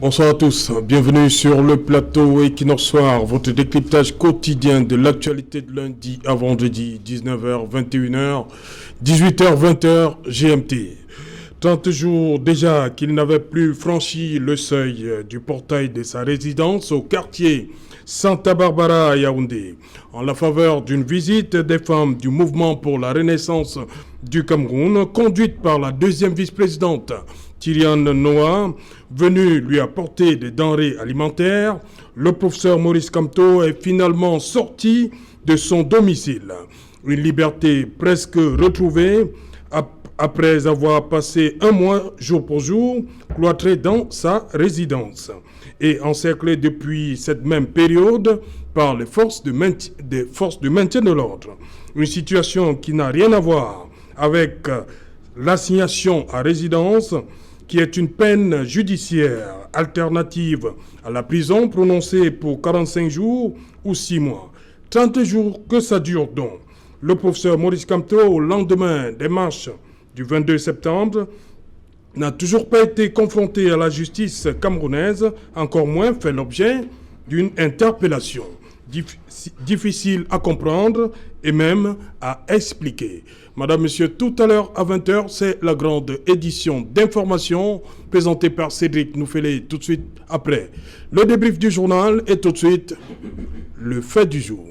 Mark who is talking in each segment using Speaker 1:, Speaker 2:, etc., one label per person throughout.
Speaker 1: Bonsoir à tous, bienvenue sur le plateau Equinox Soir, votre décryptage quotidien de l'actualité de lundi à vendredi, 19h, 21h, 18h, 20h, GMT. 30 jours déjà qu'il n'avait plus franchi le seuil du portail de sa résidence au quartier Santa Barbara à Yaoundé, en la faveur d'une visite des femmes du mouvement pour la renaissance du Cameroun, conduite par la deuxième vice-présidente Tyriane Noah, venue lui apporter des denrées alimentaires. Le professeur Maurice Kamto est finalement sorti de son domicile. Une liberté presque retrouvée après avoir passé un mois jour pour jour cloîtré dans sa résidence et encerclé depuis cette même période par les forces de maintien de l'ordre. Une situation qui n'a rien à voir avec l'assignation à résidence, qui est une peine judiciaire alternative à la prison prononcée pour 45 jours ou 6 mois. 30 jours que ça dure donc. Le professeur Maurice Kamto, au lendemain des marches du 22 septembre, n'a toujours pas été confronté à la justice camerounaise, encore moins fait l'objet d'une interpellation. Difficile à comprendre et même à expliquer. Madame, Monsieur, tout à l'heure à 20h, c'est la grande édition d'information présentée par Cédric Noufélé tout de suite après. Le débrief du journal et tout de suite le fait du jour.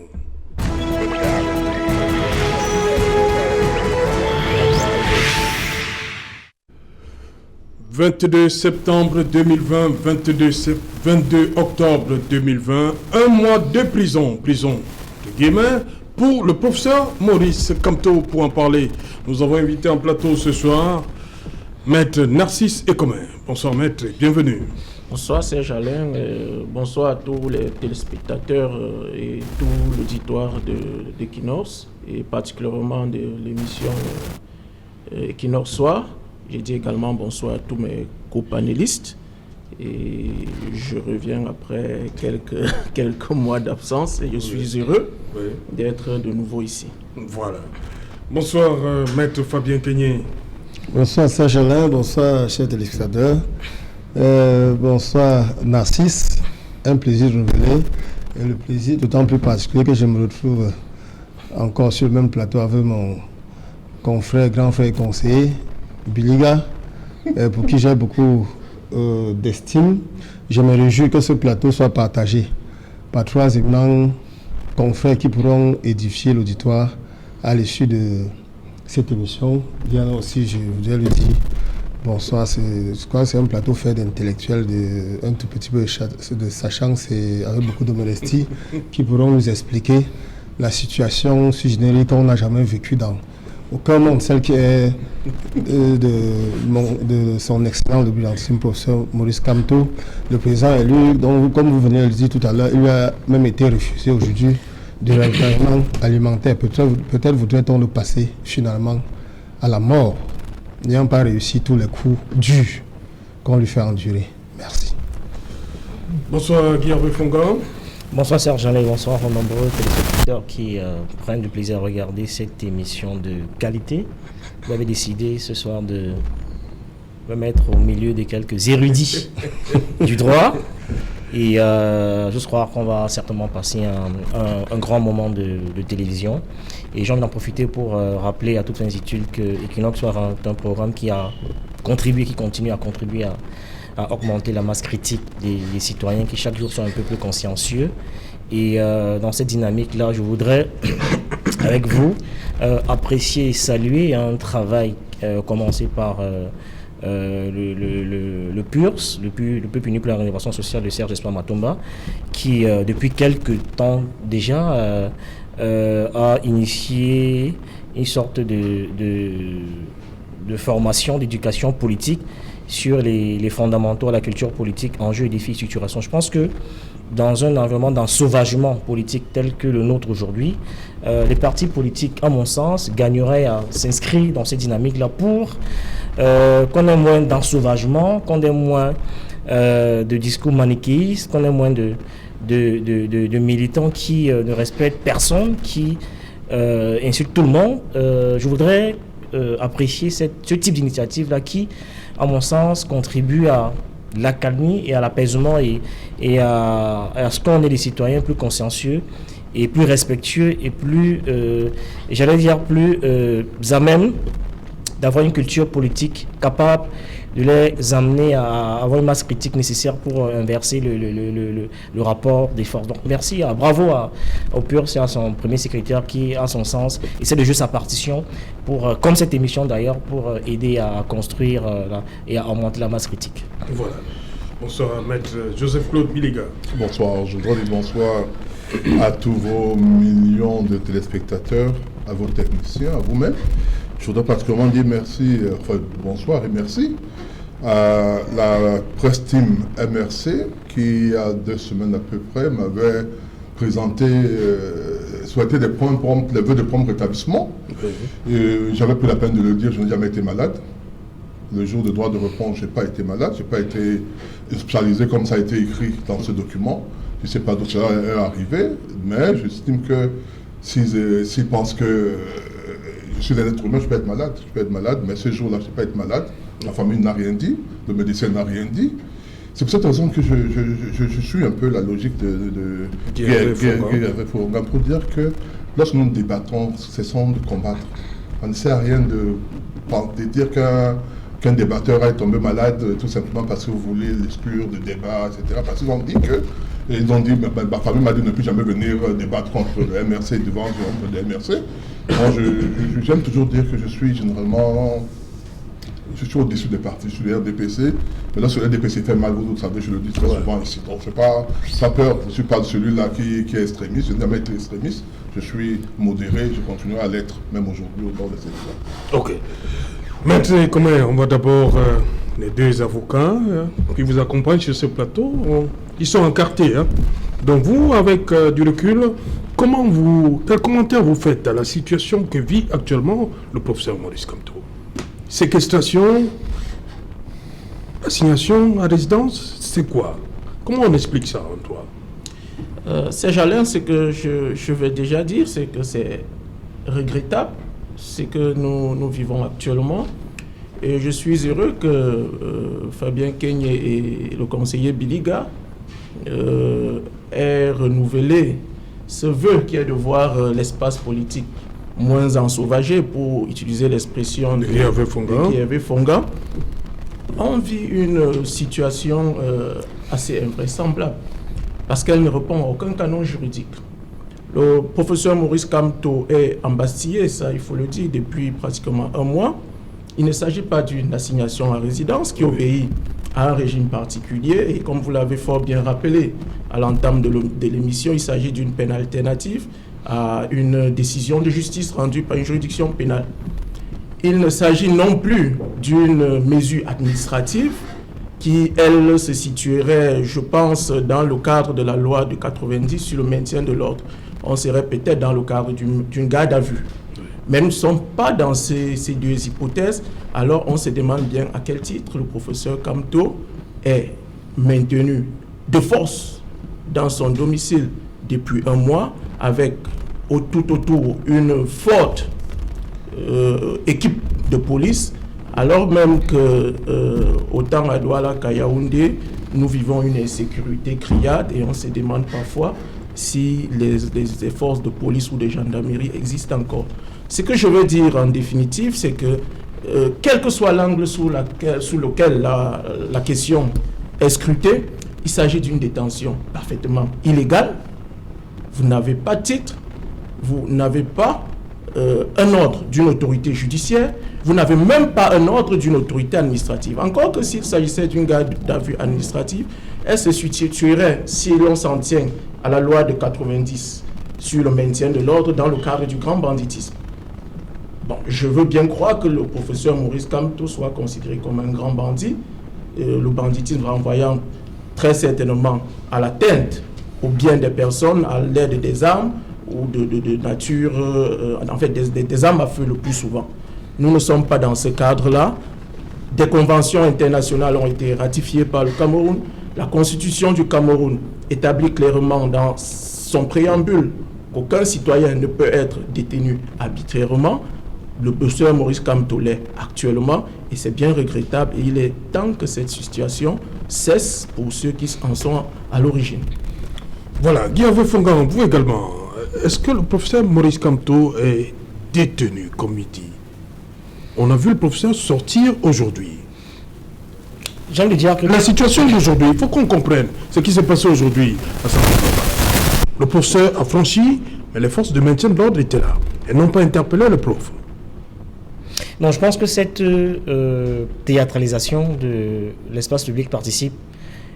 Speaker 1: « 22 septembre 2020, 22 octobre 2020, un mois de prison de guillemets, pour le professeur Maurice Kamto. Pour en parler, nous avons invité en plateau ce soir Maître Narcisse Ecomain. Bonsoir Maître, bienvenue.
Speaker 2: Bonsoir Serge Alain, bonsoir à tous les téléspectateurs et tout l'auditoire d'Equinox, et particulièrement de l'émission Equinox Soir. Je dis également bonsoir à tous mes co-panélistes. Et je reviens après quelques mois d'absence et je suis heureux d'être de nouveau ici.
Speaker 1: Voilà. Bonsoir Maître Fabien Kenyé.
Speaker 3: Bonsoir Serge Alain, bonsoir chers téléspectateurs. Bonsoir Narcisse, un plaisir renouvelé. Et le plaisir d'autant plus particulier que je me retrouve encore sur le même plateau avec mon confrère, grand frère et conseiller, Biliga, pour qui j'ai beaucoup d'estime. Je me réjouis que ce plateau soit partagé par 3 éminents confrères qui pourront édifier l'auditoire à l'issue de cette émission. Bien aussi, je voudrais lui dire bonsoir. Je crois que c'est un plateau fait d'intellectuels, un tout petit peu de sachants, c'est avec beaucoup de modestie, qui pourront nous expliquer la situation sui generis qu'on n'a jamais vécue dans aucun monde, celle qui est de son excellent, le brillantissime professeur Maurice Kamto, le président élu, dont, comme vous venez de le dire tout à l'heure, il lui a même été refusé aujourd'hui de l'entraînement alimentaire. Peut-être voudrait-on le passer finalement à la mort, n'ayant pas réussi tous les coups durs qu'on lui fait endurer. Merci.
Speaker 1: Bonsoir Guillaume Fonga.
Speaker 4: Bonsoir Serge Alain, bonsoir aux nombreux téléspectateurs qui prennent du plaisir à regarder cette émission de qualité. Vous avez décidé ce soir de me mettre au milieu de quelques érudits du droit. Et je crois qu'on va certainement passer un grand moment de télévision. Et j'ai envie d'en profiter pour rappeler à toute l'institut que Equinox soit un programme qui a contribué, qui continue à contribuer à augmenter la masse critique des citoyens qui chaque jour sont un peu plus consciencieux. Et dans cette dynamique-là, je voudrais, avec vous, apprécier et saluer un travail commencé par le PURS, le Peuple uni pour la rénovation sociale de Serge Espoir Matomba, qui depuis quelques temps déjà a initié une sorte de formation, d'éducation politique sur les fondamentaux à la culture politique, enjeux et défis de structuration. Je pense que dans un environnement d'ensauvagement politique tel que le nôtre aujourd'hui, les partis politiques, à mon sens, gagneraient à s'inscrire dans cette dynamique-là pour qu'on ait moins d'ensauvagement, qu'on ait moins de discours manichéistes, qu'on ait moins de militants qui ne respectent personne, qui insultent tout le monde. Je voudrais apprécier ce type d'initiative-là qui, à mon sens, contribue à l'accalmie et à l'apaisement et à ce qu'on est des citoyens plus consciencieux et plus respectueux et plus, j'allais dire, plus à même d'avoir une culture politique capable de les amener à avoir une masse critique nécessaire pour inverser le rapport des forces. Donc merci, bravo au PUR, c'est à son premier secrétaire qui, à son sens, essaie de jouer sa partition, pour, comme cette émission d'ailleurs, pour aider à construire et à augmenter la masse critique.
Speaker 1: Voilà. Bonsoir, maître Joseph-Claude Biliga.
Speaker 5: Bonsoir, je voudrais dire bonsoir à tous vos millions de téléspectateurs, à vos techniciens, à vous-même. Je voudrais particulièrement dire merci, bonsoir et merci à la presse team MRC qui, il y a 2 semaines à peu près, m'avait présenté, souhaité des vœux de prompt rétablissement. J'avais pris la peine de le dire, je n'ai jamais été malade. Le jour de droit de repos, je n'ai pas été malade, je n'ai pas été hospitalisé comme ça a été écrit dans ce document. Je ne sais pas d'où cela est arrivé, mais j'estime que s'ils pensent que je suis un être humain, je peux être malade, mais ce jour-là, je ne peux pas être malade. La famille n'a rien dit, le médecin n'a rien dit. C'est pour cette raison que je suis un peu la logique de Guy Hervé-Fongan pour dire que lorsque nous débattons, cessons de combattre. On ne sert à rien de dire qu'un débatteur est tombé malade tout simplement parce que vous voulez l'exclure de débat, etc. Parce qu'ils ont dit ma famille m'a dit de ne plus jamais venir débattre contre le MRC devant le MRC. Moi, j'aime toujours dire que je suis généralement, je suis au-dessus des partis, je suis le RDPC, mais là, sur le RDPC fait mal, vous savez, je le dis très souvent ici. Donc, je n'ai pas peur, je ne suis pas celui-là qui est extrémiste, je n'ai jamais été extrémiste, je suis modéré, je continuerai à l'être, même aujourd'hui, au bord de cette histoire.
Speaker 1: Ok. Maintenant, on va d'abord, les 2 avocats qui vous accompagnent sur ce plateau, ils sont encartés. Donc vous, avec du recul, quel commentaire vous faites à la situation que vit actuellement le professeur Maurice Kamto? Séquestration, assignation à résidence, c'est quoi? Comment on explique ça, Antoine?
Speaker 2: Serge Alain, ce que je vais déjà dire, c'est que c'est regrettable, ce que nous vivons actuellement. Et je suis heureux que Fabien Keigne et le conseiller Biliga aient renouvelé ce vœu qui est de voir l'espace politique moins ensauvagé, pour utiliser l'expression de Guy Hervé-Fongan. On vit une situation assez invraisemblable parce qu'elle ne répond à aucun canon juridique. Le professeur Maurice Kamto est embastillé, ça il faut le dire, depuis pratiquement 1 mois. Il ne s'agit pas d'une assignation à résidence qui obéit à un régime particulier et comme vous l'avez fort bien rappelé à l'entame de l'émission, il s'agit d'une peine alternative à une décision de justice rendue par une juridiction pénale. Il ne s'agit non plus d'une mesure administrative qui, elle, se situerait, je pense, dans le cadre de la loi de 90 sur le maintien de l'ordre. On serait peut-être dans le cadre d'une garde à vue. Mais nous ne sommes pas dans ces 2 hypothèses. Alors on se demande bien à quel titre le professeur Kamto est maintenu de force dans son domicile depuis 1 mois avec tout autour une forte équipe de police, alors même que autant à Douala qu'à Yaoundé, nous vivons une insécurité criarde et on se demande parfois si les forces de police ou de gendarmerie existent encore. Ce que je veux dire en définitive, c'est que quel que soit l'angle sous lequel la question est scrutée, il s'agit d'une détention parfaitement illégale. Vous n'avez pas de titre, vous n'avez pas un ordre d'une autorité judiciaire, vous n'avez même pas un ordre d'une autorité administrative. Encore que s'il s'agissait d'une garde à vue administrative, elle se situerait, si l'on s'en tient à la loi de 90 sur le maintien de l'ordre dans le cadre du grand banditisme. Bon, je veux bien croire que le professeur Maurice Kamto soit considéré comme un grand bandit, le banditisme renvoyant très certainement à l'atteinte au bien des personnes, à l'aide des armes ou de nature, en fait des armes à feu le plus souvent. Nous ne sommes pas dans ce cadre-là. Des conventions internationales ont été ratifiées par le Cameroun. La constitution du Cameroun établit clairement dans son préambule qu'aucun citoyen ne peut être détenu arbitrairement. le professeur Maurice Kamto l'est actuellement, et c'est bien regrettable, et il est temps que cette situation cesse pour ceux qui en sont à l'origine.
Speaker 1: Voilà, Guy Hervé Fongan, vous également, est-ce que le professeur Maurice Kamto est détenu, comme il dit? On a vu le professeur sortir aujourd'hui.
Speaker 4: J'ai envie de dire que
Speaker 1: La situation d'aujourd'hui, il faut qu'on comprenne ce qui s'est passé aujourd'hui à Saint-Denis. Le professeur a franchi, mais les forces de maintien de l'ordre étaient là. Elles n'ont pas interpellé le prof.
Speaker 4: Non, je pense que cette théâtralisation de l'espace public participe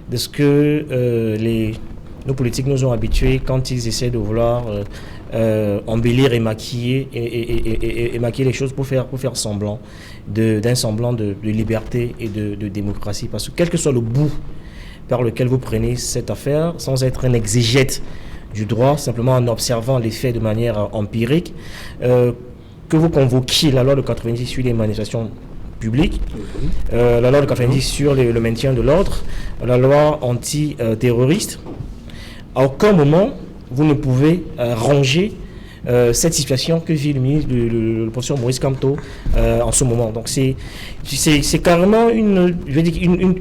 Speaker 4: de ce que nos politiques nous ont habitués quand ils essaient de vouloir embellir et maquiller et maquiller les choses pour faire semblant d'un semblant de liberté et de démocratie. Parce que quel que soit le bout par lequel vous prenez cette affaire, sans être un exégète du droit, simplement en observant les faits de manière empirique, que vous convoquiez la loi de 90 sur les manifestations publiques, la loi de 90 sur le maintien de l'ordre, la loi anti-terroriste, à aucun moment vous ne pouvez ranger cette situation que vit le ministre, le professeur Maurice Kamto en ce moment. Donc c'est carrément une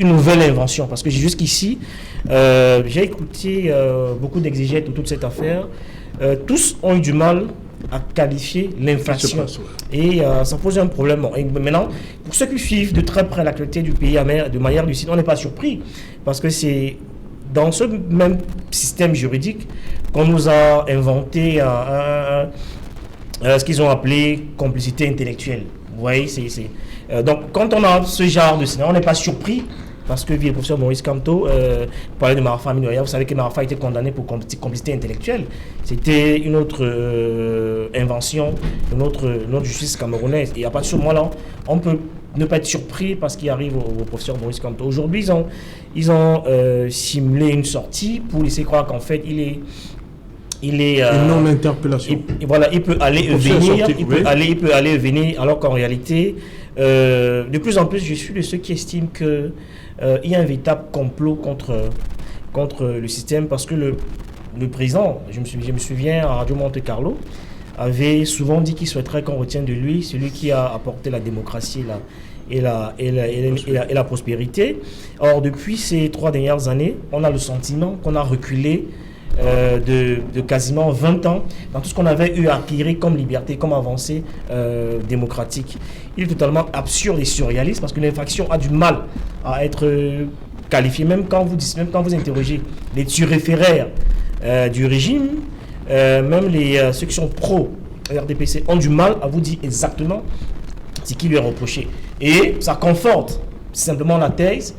Speaker 4: nouvelle invention, parce que jusqu'ici, j'ai écouté beaucoup d'exégètes de toute cette affaire. Tous ont eu du mal à qualifier l'inflation. Et ça pose un problème. Et maintenant, pour ceux qui suivent de très près l'actualité du pays de manière lucide, on n'est pas surpris, parce que c'est dans ce même système juridique qu'on nous a inventé ce qu'ils ont appelé complicité intellectuelle. Vous voyez, donc quand on a ce genre de scénario, on n'est pas surpris, parce que le professeur Maurice Kamto parlait de Marafa Minoya. Vous savez que Marafa a été condamné pour complicité intellectuelle. C'était une autre invention de notre justice camerounaise. Et à partir de ce moment-là, on peut ne pas être surpris parce qu'il arrive au professeur Maurice Kamto. Aujourd'hui, ils ont simulé une sortie pour laisser croire qu'en fait, il est
Speaker 1: une non-interpellation.
Speaker 4: Voilà, il peut aller et venir, il peut aller et venir, alors qu'en réalité, de plus en plus, je suis de ceux qui estiment que il y a un véritable complot contre le système, parce que le président, je me souviens à Radio Monte Carlo, avait souvent dit qu'il souhaiterait qu'on retienne de lui celui qui a apporté la démocratie et la prospérité. Or, depuis ces 3 dernières années, on a le sentiment qu'on a reculé de quasiment 20 ans dans tout ce qu'on avait eu à acquérir comme liberté, comme avancée démocratique. Il est totalement absurde et surréaliste, parce que l'infraction a du mal à être qualifiée, même quand vous interrogez les turiféraires du régime, même ceux qui sont pro-RDPC ont du mal à vous dire exactement ce qui lui est reproché. Et ça conforte simplement la thèse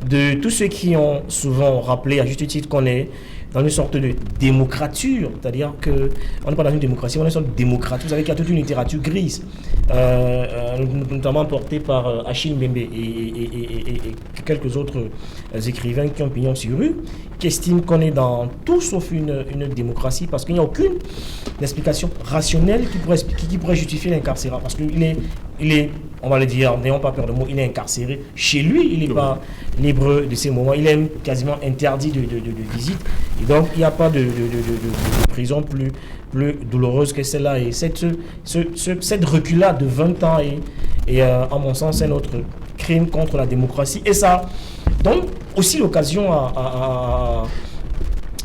Speaker 4: de tous ceux qui ont souvent rappelé à juste titre qu'on est dans une sorte de démocrature, c'est-à-dire qu'on n'est pas dans une démocratie, on est dans une sorte de démocratie. Vous savez qu'il y a toute une littérature grise, notamment portée par Achille Mbembe et quelques autres écrivains qui ont pignon sur rue, qui estiment qu'on est dans tout sauf une démocratie, parce qu'il n'y a aucune explication rationnelle qui pourrait justifier l'incarcération, parce qu'il est, on va le dire, n'ayons pas peur de mots, il est incarcéré chez lui, il n'est pas libre de ses moments, il est quasiment interdit de visite, et donc il n'y a pas de prison plus douloureuse que celle-là. Et cette reculade de 20 ans est à mon sens, un autre crime contre la démocratie, et ça donne aussi l'occasion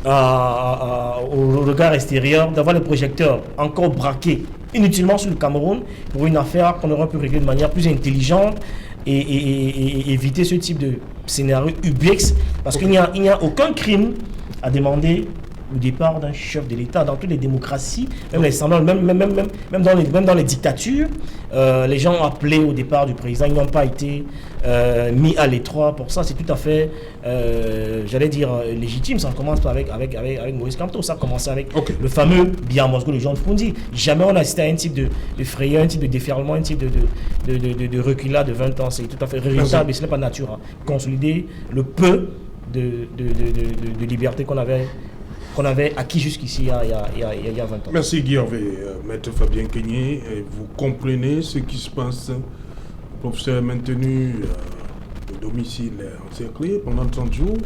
Speaker 4: au regard extérieur d'avoir les projecteurs encore braqués inutilement sur le Cameroun pour une affaire qu'on aurait pu régler de manière plus intelligente et éviter ce type de scénario ubex, parce qu'il n'y a aucun crime à demander le départ d'un chef de l'État. Dans toutes les démocraties, même dans les dictatures, les gens ont appelé au départ du président, ils n'ont pas été mis à l'étroit pour ça. C'est tout à fait, j'allais dire, légitime. Ça commence pas avec Maurice Kamto, ça a commencé avec le fameux Biamosgo, les gens de Fundi. Jamais on a assisté à un type de frayeur, un type de déferlement, un type de reculade de 20 ans. C'est tout à fait regrettable et ce n'est pas naturel. Consolider le peu de liberté qu'on avait acquis jusqu'ici il y a 20 ans.
Speaker 1: Merci Guy Hervé. Maître Fabien Keigné, vous comprenez ce qui se passe. Le professeur est maintenu au domicile encerclé pendant 30 jours.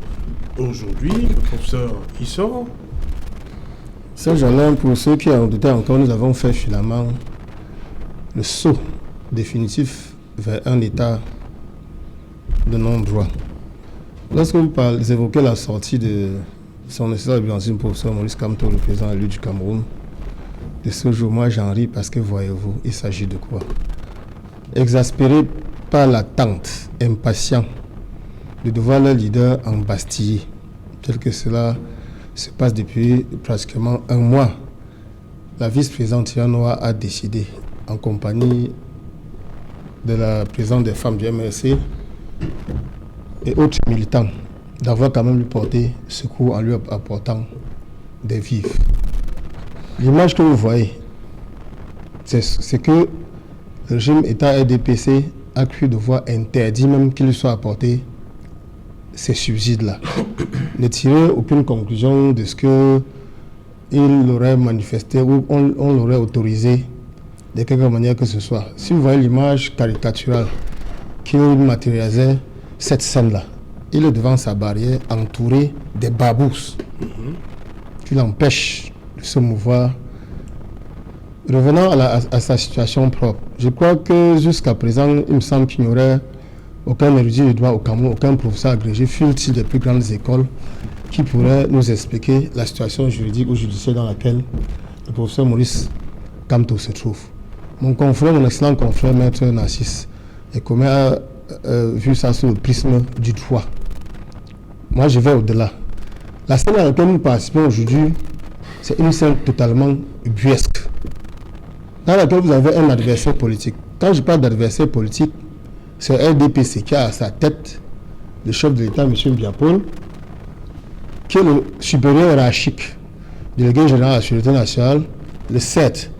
Speaker 1: Aujourd'hui, le professeur il sort.
Speaker 3: Ça, j'en ai pour ceux qui en doutaient encore, nous avons fait finalement le saut définitif vers un État de non-droit. Lorsque vous évoquez la sortie de son excellence le professeur Maurice Kamto, le président élu du Cameroun, de ce jour, moi j'en ris parce que voyez-vous, il s'agit de quoi? Exaspéré par l'attente, impatient de devoir leur leader embastiller, tel que cela se passe depuis pratiquement un mois. La vice-présidente Tianoa a décidé, en compagnie de la présidente des femmes du MRC et autres militants, d'avoir quand même lui porté secours en lui apportant des vivres. L'image que vous voyez, c'est que le régime État RDPC a cru devoir interdire même qu'il lui soit apporté ces subsides-là. Ne tirer aucune conclusion de ce qu'il aurait manifesté ou on l'aurait autorisé de quelque manière que ce soit. Si vous voyez l'image caricaturale qui matérialisait cette scène-là, il est devant sa barrière entouré des babous qui l'empêchent de se mouvoir. Revenant à sa situation propre, je crois que jusqu'à présent, il me semble qu'il n'y aurait aucun érudit du droit au Cameroun, aucun professeur agrégé, fût-il des plus grandes écoles, qui pourrait nous expliquer la situation juridique ou judiciaire dans laquelle le professeur Maurice Kamto se trouve. Mon excellent confrère, maître Narcisse, et comment a vu ça sous le prisme du droit. Moi, je vais au-delà. La scène à laquelle nous participons aujourd'hui, c'est une scène totalement buesque, dans laquelle vous avez un adversaire politique. Quand je parle d'adversaire politique, c'est RDPC qui a à sa tête le chef de l'État, M. Biapol, qui est le supérieur hiérarchique, délégué général à la Sécurité nationale, le 7,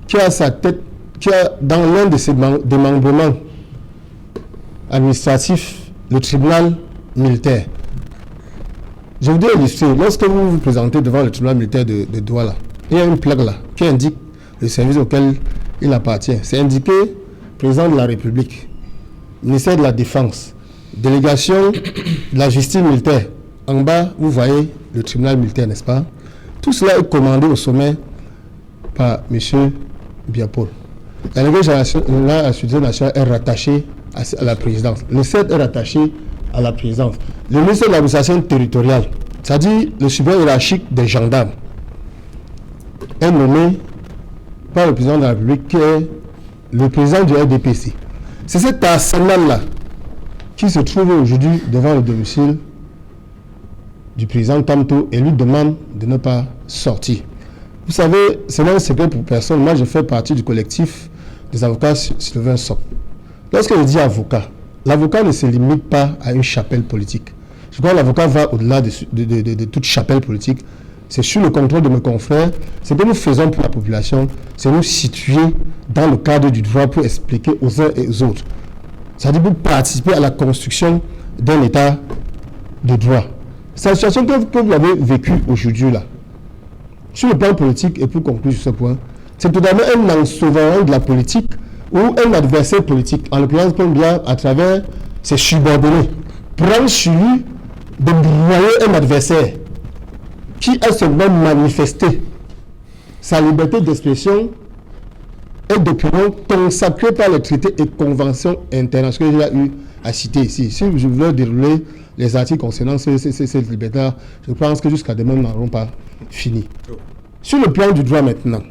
Speaker 3: qui a à sa tête, qui a dans l'un de ses démembrements administratifs, le tribunal militaire. Je voudrais illustrer, lorsque vous vous présentez devant le tribunal militaire de Douala, il y a une plaque là qui indique le service auquel il appartient. C'est indiqué président de la République, ministère de la Défense, délégation de la justice militaire. En bas, vous voyez le tribunal militaire, n'est-ce pas? Tout cela est commandé au sommet par M. Biapol. La délégation de la Sécurité nationale est rattachée à la présidence. Le 7 est rattaché à la présidence. Le ministère de l'administration territoriale, c'est-à-dire le supérieur hiérarchique des gendarmes, est nommé par le président de la République qui est le président du RDPC. C'est cet arsenal-là qui se trouve aujourd'hui devant le domicile du président Kamto et lui demande de ne pas sortir. Vous savez, c'est un secret pour personne. Moi, je fais partie du collectif des avocats Sylvain Sock. Lorsque je dis avocat, l'avocat ne se limite pas à une chapelle politique. Je crois que l'avocat va au-delà de toute chapelle politique. C'est sur le contrôle de mes confrères. Ce que nous faisons pour la population, c'est nous situer dans le cadre du droit pour expliquer aux uns et aux autres. C'est-à-dire pour participer à la construction d'un état de droit. C'est la situation que vous avez vécue aujourd'hui là. Sur le plan politique, et pour conclure sur ce point, c'est totalement un ensauvrement de la politique ou un adversaire politique, en l'occurrence Pombia, à travers ses subordonnés, prendre sur lui de broyer un adversaire qui a seulement manifesté sa liberté d'expression et d'opinion consacrée par les traités et conventions internationales que j'ai eu à citer ici. Si je voulais dérouler les articles concernant cette liberté, je pense que jusqu'à demain, nous n'aurons pas fini. Sur le plan du droit maintenant,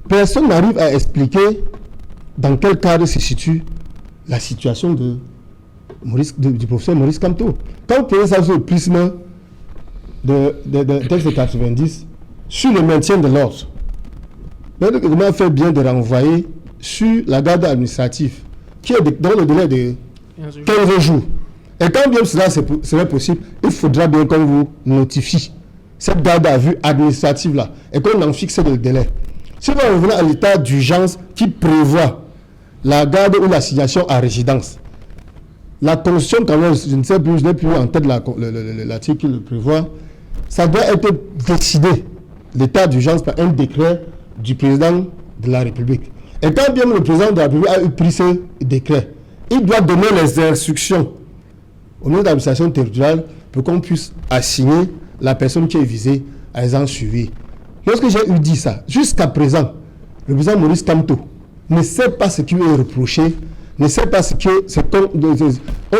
Speaker 3: personne n'arrive à expliquer dans quel cadre se situe la situation du professeur Maurice Kamto. Quand vous prenez ça sur le prisme de texte de 90, sur le maintien de l'ordre, le gouvernement fait bien de renvoyer sur la garde administrative, qui est dans le délai de 15 jours. Et quand bien cela serait possible, il faudra bien qu'on vous notifie cette garde à vue administrative-là et qu'on en fixe le délai. Si vous revenez à l'état d'urgence qui prévoit la garde ou l'assignation à résidence, la Constitution, quand même, je ne sais plus, je n'ai plus en tête l'article qui le prévoit, ça doit être décidé, l'état d'urgence, par un décret du président de la République. Et quand bien le président de la République a pris ce décret, il doit donner les instructions au ministre de l'administration territoriale pour qu'on puisse assigner la personne qui est visée à les en suivi. Lorsque j'ai eu dit ça, jusqu'à présent, le président Maurice Kamto ne sait pas ce qui lui est reproché, ne sait pas ce que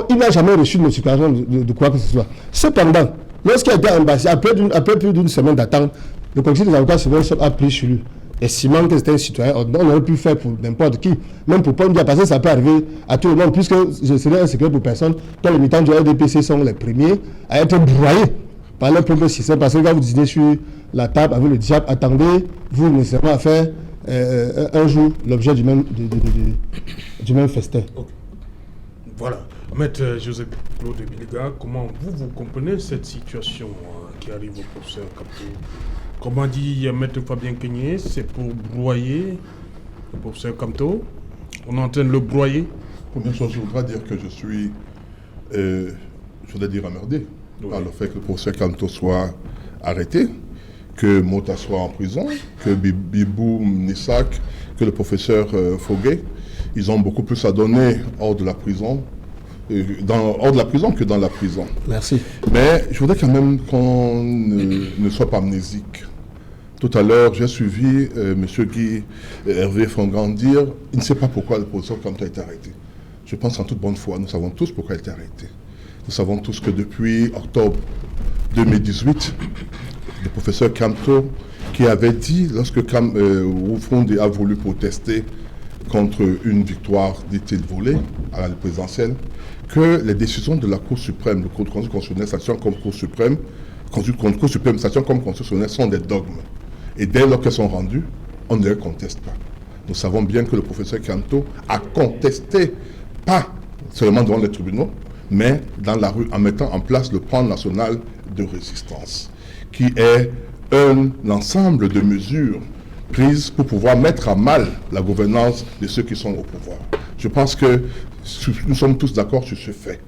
Speaker 3: il n'a jamais reçu de notification de quoi que ce soit. Cependant, lorsqu'il a été embassé, après plus d'une semaine d'attente, le conseil des avocats a pris sur lui, estimant que c'était un citoyen, on aurait pu faire pour n'importe qui, même pour Paul Biya, parce que ça peut arriver à tout le monde, puisque ce serait un secret pour personne, quand les militants du RDPC sont les premiers à être broyés par leur propre système, parce que quand vous dînez sur la table avec le diable, attendez, vous nécessairement à faire un jour l'objet du même festin.
Speaker 1: Okay. Voilà. Maître Joseph Claude Biliga, comment vous comprenez cette situation qui arrive au professeur Kamto? Comment dit Maître Fabien Kenyé, c'est pour broyer le professeur Kamto? On est en train de le broyer?
Speaker 5: Première chose, je voudrais dire que je suis, emmerdé par le fait que le professeur Kamto soit arrêté, que Mota soit en prison, que Bibou Nissak, que le professeur Foguet, ils ont beaucoup plus à donner hors de la prison, hors de la prison que dans la prison.
Speaker 3: Merci.
Speaker 5: Mais je voudrais quand même qu'on ne soit pas amnésique. Tout à l'heure, j'ai suivi M. Guy Hervé Fongan dire « Il ne sait pas pourquoi le professeur Kamto a été arrêté ». Je pense en toute bonne foi, nous savons tous pourquoi il a été arrêté. Nous savons tous que depuis octobre 2018, le professeur Kamto, qui avait dit, lorsque Wufundi a voulu protester contre une victoire, dit-il, volée à la présidentielle, que les décisions de la Cour suprême, le Conseil constitutionnel s'action comme Cour suprême, Cour suprême s'action comme constitutionnel sont des dogmes. Et dès lors qu'elles sont rendues, on ne les conteste pas. Nous savons bien que le professeur Kamto a contesté, pas seulement devant les tribunaux, mais dans la rue, en mettant en place le plan national de résistance, qui est un ensemble de mesures prises pour pouvoir mettre à mal la gouvernance de ceux qui sont au pouvoir. Je pense que nous sommes tous d'accord sur ce fait.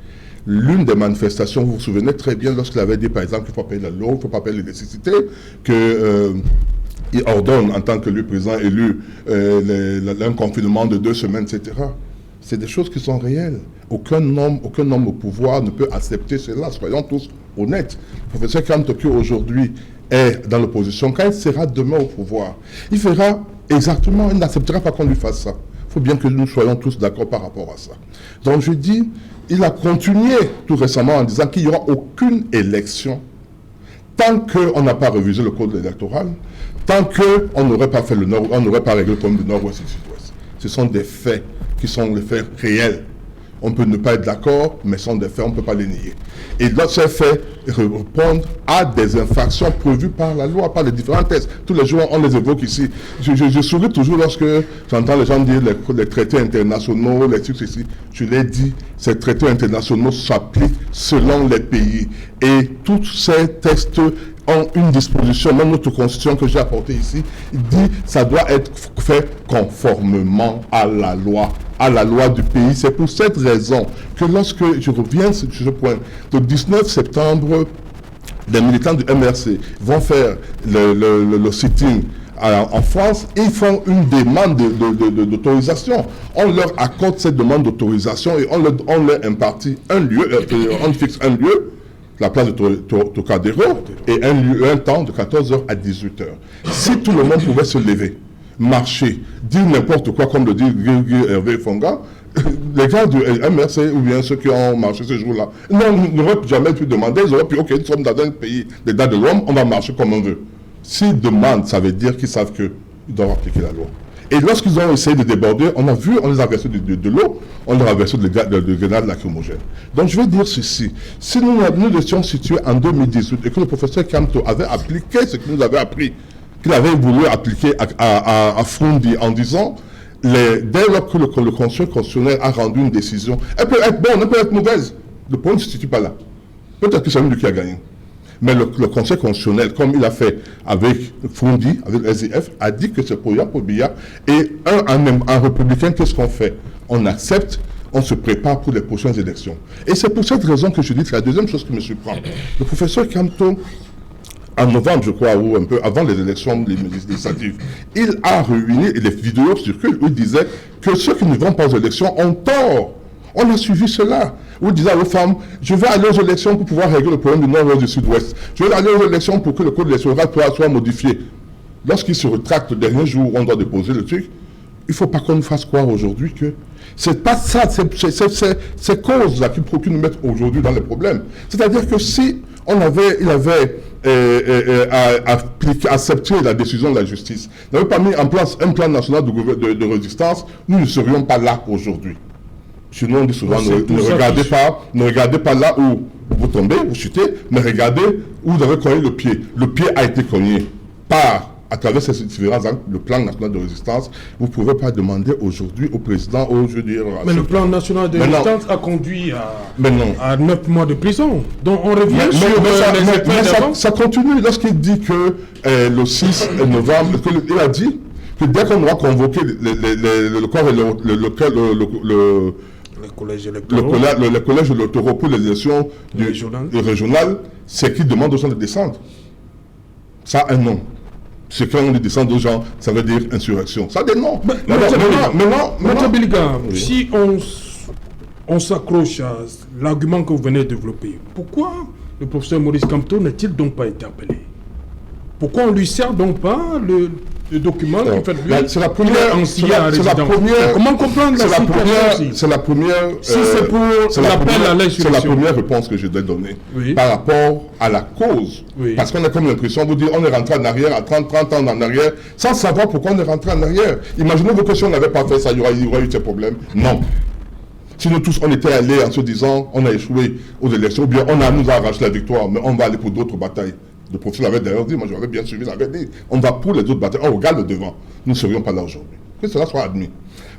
Speaker 5: L'une des manifestations, vous vous souvenez très bien lorsqu'il avait dit par exemple qu'il faut payer la loi, il ne faut pas payer l'électricité, qu'il ordonne en tant que lui président élu un confinement de 2 semaines, etc. C'est des choses qui sont réelles. Aucun homme au pouvoir ne peut accepter cela, soyons tous honnêtes. Le professeur Kamto qui aujourd'hui est dans l'opposition, quand il sera demain au pouvoir, il fera exactement, il n'acceptera pas qu'on lui fasse ça. Il faut bien que nous soyons tous d'accord par rapport à ça. Donc je dis, il a continué tout récemment en disant qu'il n'y aura aucune élection tant qu'on n'a pas révisé le code électoral, tant qu'on n'aurait pas fait on n'aurait pas réglé le problème du Nord-Ouest et du Sud-Ouest. Ce sont des faits qui sont les faits réels. On peut ne pas être d'accord, mais ce sont des faits, on ne peut pas les nier. Et là, ces faits répondent à des infractions prévues par la loi, par les différents textes. Tous les jours, on les évoque ici. Je souris toujours lorsque j'entends les gens dire les traités internationaux, les trucs ici. Je l'ai dit, ces traités internationaux s'appliquent selon les pays. Et tous ces textes ont une disposition, même notre constitution que j'ai apportée ici, dit que ça doit être fait conformément à la loi du pays. C'est pour cette raison que lorsque je reviens sur ce point, le 19 septembre, les militants du MRC vont faire le sitting en France, ils font une demande d'autorisation. On leur accorde cette demande d'autorisation et on leur impartit un lieu, on fixe un lieu, la place de Tocadéro, et un temps de 14h à 18h. Si tout le monde pouvait se lever, marcher, dire n'importe quoi, comme le dit Hervé Fonga, les gars du MRC ou bien ceux qui ont marché ce jour-là, n'auraient jamais pu demander, ils auraient pu, ok, nous sommes dans un pays des droits de l'homme, on va marcher comme on veut. S'ils demandent, ça veut dire qu'ils savent qu'ils doivent appliquer la loi. Et lorsqu'ils ont essayé de déborder, on a vu, on les a versé de l'eau, on leur a versé de grenades lacrymogènes. Donc je vais dire ceci, si nous étions situés en 2018 et que le professeur Kamto avait appliqué ce qu'il nous avait appris, qu'il avait voulu appliquer à Fundi en disant, dès lors que le Conseil constitutionnel a rendu une décision, elle peut être bonne, elle peut être mauvaise, le point ne se situe pas là. Peut-être que c'est lui qui a gagné. Mais le Conseil constitutionnel, comme il a fait avec Fundi, avec le SDF, a dit que c'est pour Biya. Et un républicain, qu'est-ce qu'on fait? On accepte, on se prépare pour les prochaines élections. Et c'est pour cette raison que je dis que la deuxième chose qui me surprend, le professeur Kamto, en novembre, je crois, ou un peu avant les élections législatives, il a réuni, et les vidéos circulent, où il disait que ceux qui ne vont pas aux élections ont tort. On a suivi cela. Où il disait aux femmes, je vais aller aux élections pour pouvoir régler le problème du Nord-Ouest et du Sud-Ouest. Je vais aller aux élections pour que le code électoral soit modifié. Lorsqu'il se retracte le dernier jour où on doit déposer le truc, il ne faut pas qu'on nous fasse croire aujourd'hui que c'est pas ça, ces causes-là qui nous mettent aujourd'hui dans les problèmes. C'est-à-dire que si il avait accepté la décision de la justice, n'avait pas mis en place un plan national de résistance, nous ne serions pas là aujourd'hui. Sinon, on dit souvent, ne regardez pas là où vous tombez, vous chutez, mais regardez où vous avez cogné le pied. Le pied a été cogné à travers ces différents angles, le plan national de résistance. Vous ne pouvez pas demander aujourd'hui au président,
Speaker 1: mais le plan national de résistance a conduit à 9 mois de prison. Donc on revient sur
Speaker 5: ça continue. Lorsqu'il dit que le 6 novembre, il a dit que dès qu'on aura convoqué le corps et le collège électoral pour les élections régionales, c'est qu'il demande aux gens de descendre. Ça, un nom. C'est quand on dit descendre aux gens, ça veut dire insurrection. Ça des noms.
Speaker 1: Maintenant, Biliga, si on s'accroche à l'argument que vous venez de développer, pourquoi le professeur Maurice Kamto n'est-il donc pas interpellé? Pourquoi on ne lui sert donc pas le document qui fait lui?
Speaker 5: C'est la première.
Speaker 1: Comment comprendre la situation?
Speaker 5: C'est la première.
Speaker 1: Si c'est pour l'appel à l'insurrection.
Speaker 5: C'est la première réponse que je dois donner par rapport à la cause. Parce qu'on a comme l'impression, vous dire, on est rentré en arrière à 30 ans en arrière, sans savoir pourquoi on est rentré en arrière. Imaginez-vous que si on n'avait pas fait ça, il y aurait eu ces problèmes. Non. Si nous tous, on était allés en se disant, on a échoué aux élections, ou bien nous a arraché la victoire, mais on va aller pour d'autres batailles. Le professeur l'avait d'ailleurs dit, moi je l'avais bien suivi, il avait dit, on va pour les autres batailles, on regarde le devant. Nous ne serions pas là aujourd'hui. Que cela soit admis.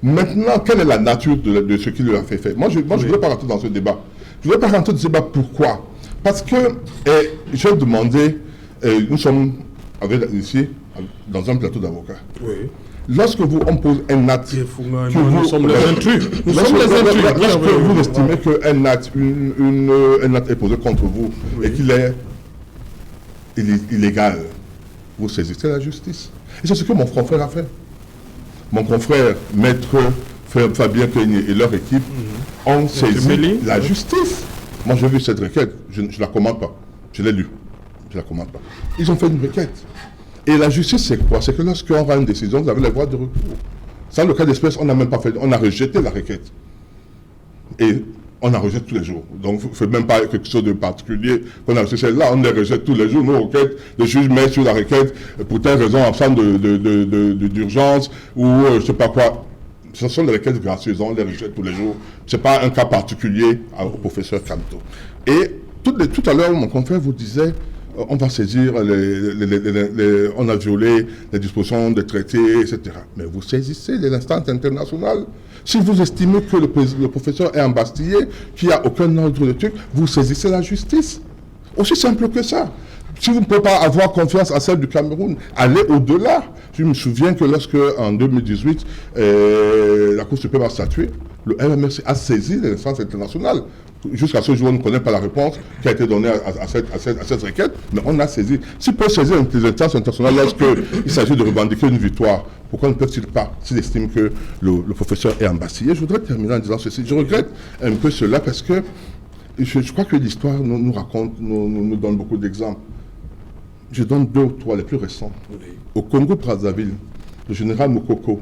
Speaker 5: Maintenant, quelle est la nature de ce qui lui a fait faire? Moi, je ne voulais pas rentrer dans ce débat. Je ne voulais pas rentrer dans ce débat. Pourquoi? Parce que j'ai demandé, nous sommes ici dans un plateau d'avocats. Oui. Lorsque on pose un acte,
Speaker 1: nous sommes les intrus.
Speaker 5: Lorsque vous estimez qu'un acte, un acte est posé contre vous et qu'il est illégal, vous saisissez la justice. Et c'est ce que mon confrère a fait. Mon confrère, maître Fabien Keigné et leur équipe ont saisi la justice. Moi, j'ai vu cette requête, je ne la commande pas. Je l'ai lue, je ne la commande pas. Ils ont fait une requête. Et la justice, c'est quoi? C'est que lorsqu'on rend une décision, vous avez la voie de recours. Dans le cas d'espèce, on n'a même pas fait, on a rejeté la requête. Et on en rejette tous les jours. Donc, il ne faut même pas quelque chose de particulier qu'on a reçu. Celle-là, on les rejette tous les jours. Nos requêtes, le juge met sur la requête pour telle raison, absente d'urgence ou je ne sais pas quoi. Ce sont des requêtes gracieuses, on les rejette tous les jours. Ce n'est pas un cas particulier au professeur Kamto. Et tout à l'heure, mon confrère vous disait, on va saisir, on a violé les dispositions des traités, etc. Mais vous saisissez les instances internationales. Si vous estimez que le professeur est embastillé, qu'il n'y a aucun ordre de truc, vous saisissez la justice. Aussi simple que ça. Si vous ne pouvez pas avoir confiance à celle du Cameroun, allez au-delà. Je me souviens que lorsque, en 2018, la Cour suprême a statué, le MMRC a saisi les instances internationales. Jusqu'à ce jour, on ne connaît pas la réponse qui a été donnée à cette requête, mais on a saisi. S'ils peuvent saisir les instances internationales lorsqu'il s'agit de revendiquer une victoire, pourquoi ne peuvent-ils pas, s'ils estiment que le professeur est embastillé? Je voudrais terminer en disant ceci. Je regrette un peu cela parce que je crois que l'histoire nous raconte, nous donne beaucoup d'exemples. Je donne 2 ou 3, les plus récents. Oui. Au Congo-Brazzaville, le général Mokoko,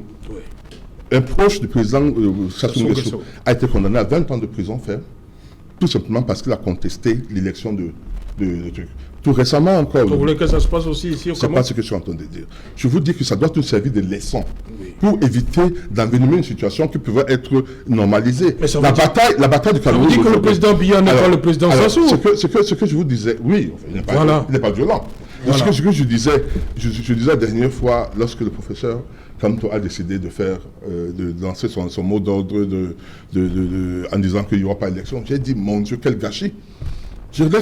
Speaker 5: un proche du président Sassou Nguesso, a été condamné à 20 ans de prison ferme, tout simplement parce qu'il a contesté l'élection de trucs. Tout récemment encore.
Speaker 1: Vous voulez que ça se passe aussi ici au Cameroun?
Speaker 5: C'est pas ce que je suis en train de dire. Je vous dis que ça doit nous servir de leçon pour éviter d'envenimer une situation qui pouvait être normalisée. La bataille du Cameroun.
Speaker 1: Vous dites que le président Biya n'est pas le président Sassou.
Speaker 5: Ce que je vous disais, oui, il n'est pas violent. Voilà. Ce que je disais la dernière fois, lorsque le professeur Kamto a décidé de lancer son mot d'ordre en disant qu'il n'y aura pas d'élection, j'ai dit, mon Dieu, quel gâchis. J'ai dit,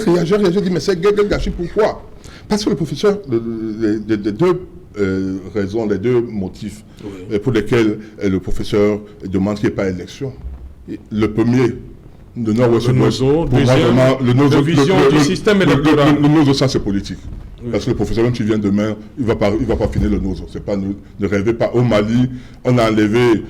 Speaker 5: mais c'est quel gâchis, pourquoi? Parce que le professeur, les 2 raisons, les 2 motifs pour lesquels le professeur demande qu'il n'y ait pas d'élection. Le premier, le Nord-Ouest, pour moi, vraiment, le Nord, ça c'est politique.
Speaker 1: Oui.
Speaker 5: Parce que le professeur, même s'il vient demain, il va pas finir le nôtre. C'est pas, ne rêvez pas. Au Mali, on a enlevé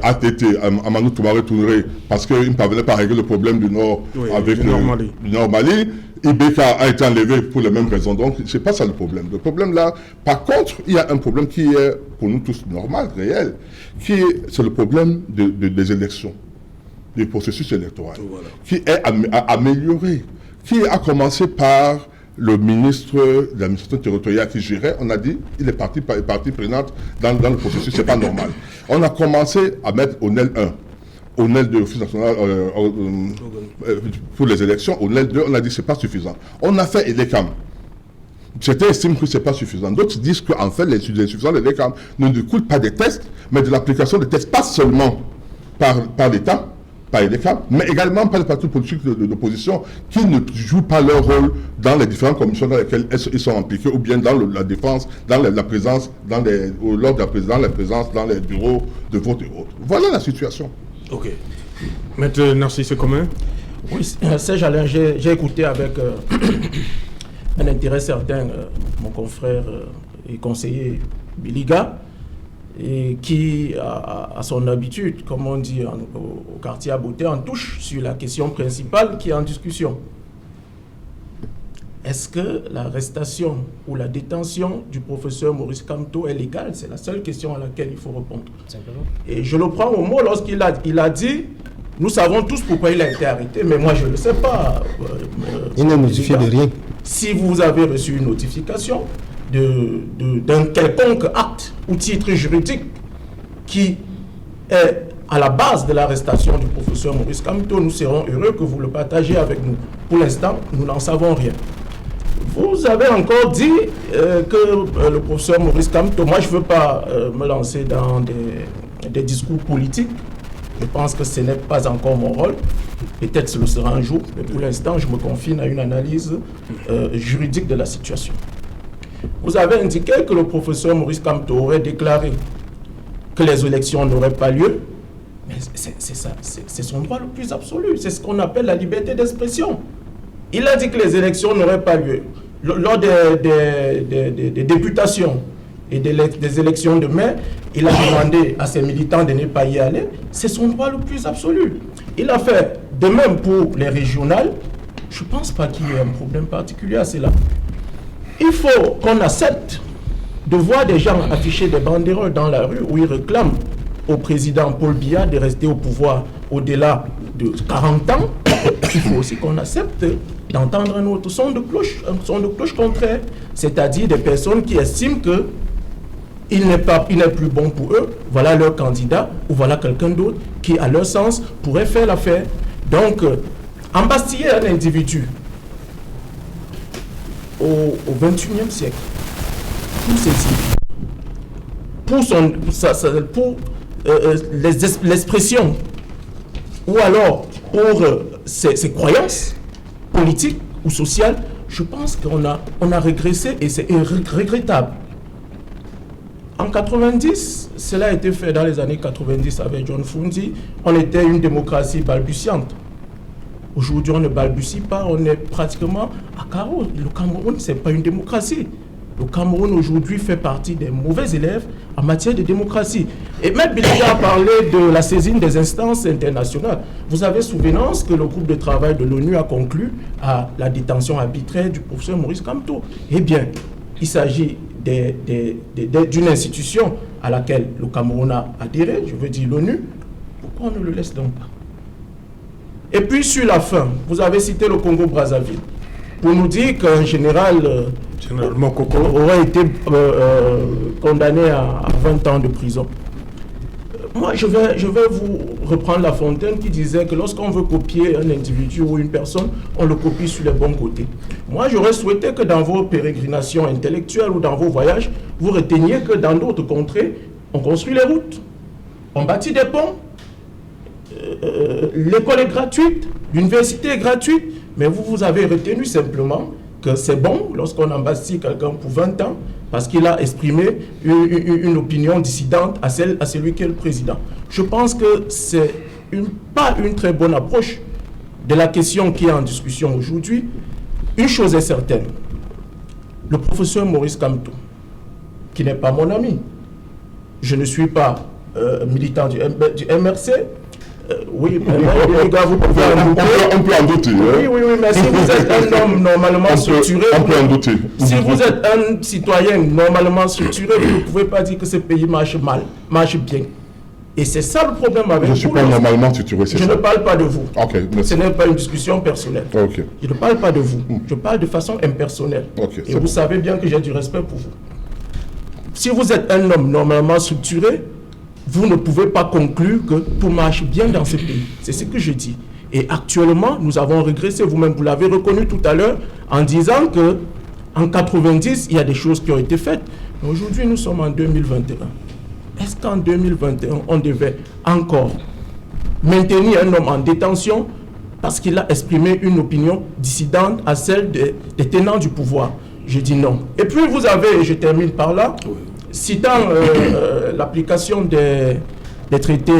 Speaker 5: ATT, Amadou Toumaré Touré, parce qu'il ne parvenait pas à régler le problème du Nord avec le Nord Mali. Ibeka a été enlevé pour les mêmes raisons. Donc, c'est pas ça le problème. Le problème là, par contre, il y a un problème qui est pour nous tous normal, réel, c'est le problème des élections, du processus électoral, qui est amélioré, qui a commencé par le ministre de l'administration territoriale qui gérait. On a dit, il est parti prenante dans le processus, c'est pas normal. On a commencé à mettre au NEL 1. Au NEL 2, Office national pour les élections, au NEL 2, on a dit que ce n'est pas suffisant. On a fait ELECAM. Certains estiment que ce n'est pas suffisant. D'autres disent qu'en fait, l'insuffisance de l'ELECAM ne découle pas des tests, mais de l'application des tests, pas seulement par l'État, par ELECAM, mais également par les partis politiques d'opposition qui ne jouent pas leur rôle dans les différentes commissions dans lesquelles ils sont impliqués, ou bien dans la défense, dans la présence, lors de la présence dans les bureaux de vote et autres. Voilà la situation.
Speaker 1: Ok. Maître Narcisse, c'est comment?
Speaker 2: Oui, Serge Alain, j'ai écouté avec un intérêt certain mon confrère et conseiller Biliga, et qui a son habitude, comme on dit au quartier à Beauté, en touche sur la question principale qui est en discussion. Est-ce que l'arrestation ou la détention du professeur Maurice Kamto est légale? C'est la seule question à laquelle il faut répondre. Simplement. Et je le prends au mot lorsqu'il a dit, nous savons tous pourquoi il a été arrêté, mais moi je ne sais pas.
Speaker 3: Il n'est notifié de rien.
Speaker 2: Si vous avez reçu une notification d'un quelconque acte ou titre juridique qui est à la base de l'arrestation du professeur Maurice Kamto, nous serons heureux que vous le partagiez avec nous. Pour l'instant, nous n'en savons rien. Vous avez encore dit que le professeur Maurice Kamto, moi je ne veux pas me lancer dans des discours politiques, je pense que ce n'est pas encore mon rôle, peut-être ce le sera un jour, mais pour l'instant je me confine à une analyse juridique de la situation. Vous avez indiqué que le professeur Maurice Kamto aurait déclaré que les élections n'auraient pas lieu, mais c'est son droit le plus absolu, c'est ce qu'on appelle la liberté d'expression. Il a dit que les élections n'auraient pas lieu. Lors des députations et des élections de mai, il a demandé à ses militants de ne pas y aller. C'est son droit le plus absolu. Il a fait de même pour les régionales. Je ne pense pas qu'il y ait un problème particulier à cela. Il faut qu'on accepte de voir des gens afficher des banderoles dans la rue où ils réclament au président Paul Biya de rester au pouvoir au-delà de 40 ans. Il faut aussi qu'on accepte d'entendre un autre son de cloche contraire, c'est-à-dire des personnes qui estiment qu'il n'est plus bon pour eux, voilà leur candidat, ou voilà quelqu'un d'autre qui, à leur sens, pourrait faire l'affaire. Donc, embastiller un individu au XXIe siècle, pour ses idées, pour l'expression, ou alors pour ses croyances politiques ou sociales, je pense qu'on a régressé et c'est regrettable. En 90, cela a été fait dans les années 90 avec John Fundi, on était une démocratie balbutiante. Aujourd'hui, on ne balbutie pas, on est pratiquement à carreau. Le Cameroun, ce n'est pas une démocratie. Le Cameroun, aujourd'hui, fait partie des mauvais élèves en matière de démocratie. Et même Biliga a parlé de la saisine des instances internationales. Vous avez souvenance que le groupe de travail de l'ONU a conclu à la détention arbitraire du professeur Maurice Kamto. Eh bien, il s'agit d'une institution à laquelle le Cameroun a adhéré, je veux dire l'ONU. Pourquoi on ne le laisse donc pas? Et puis sur la fin, vous avez cité le Congo-Brazzaville pour nous dire qu'un général aurait été condamné à 20 ans de prison. Moi, je vais vous reprendre La Fontaine qui disait que lorsqu'on veut copier un individu ou une personne, on le copie sur les bons côtés. Moi, j'aurais souhaité que dans vos pérégrinations intellectuelles ou dans vos voyages, vous reteniez que dans d'autres contrées, on construit les routes, on bâtit des ponts, l'école est gratuite, l'université est gratuite, mais vous avez retenu simplement que c'est bon lorsqu'on embastit quelqu'un pour 20 ans parce qu'il a exprimé une opinion dissidente à celui qui est le président. Je pense que c'est pas une très bonne approche de la question qui est en discussion aujourd'hui. Une chose est certaine, le professeur Maurice Kamto, qui n'est pas mon ami, je ne suis pas militant du MRC. Oui, les gars, vous pouvez en douter.
Speaker 5: On peut en douter.
Speaker 2: Oui, mais si vous êtes un homme normalement structuré,
Speaker 5: on peut en douter.
Speaker 2: Si vous êtes un citoyen normalement structuré, vous ne pouvez pas dire que ce pays marche mal, marche bien. Et c'est ça le problème avec vous.
Speaker 5: Je ne suis pas normalement structuré, c'est ça.
Speaker 2: Je ne parle pas de vous.
Speaker 5: Ok, merci.
Speaker 2: Ce n'est pas une discussion personnelle.
Speaker 5: Ok.
Speaker 2: Je ne parle pas de vous. Je parle de façon impersonnelle.
Speaker 5: Ok,
Speaker 2: et vous savez bien que j'ai du respect pour vous. Si vous êtes un homme normalement structuré, vous ne pouvez pas conclure que tout marche bien dans ce pays. C'est ce que je dis. Et actuellement, nous avons régressé. Vous-même, vous l'avez reconnu tout à l'heure en disant que en 90, il y a des choses qui ont été faites. Mais aujourd'hui, nous sommes en 2021. Est-ce qu'en 2021, on devait encore maintenir un homme en détention parce qu'il a exprimé une opinion dissidente à celle des tenants du pouvoir? Je dis non. Et puis vous avez, et je termine par là, citant l'application des traités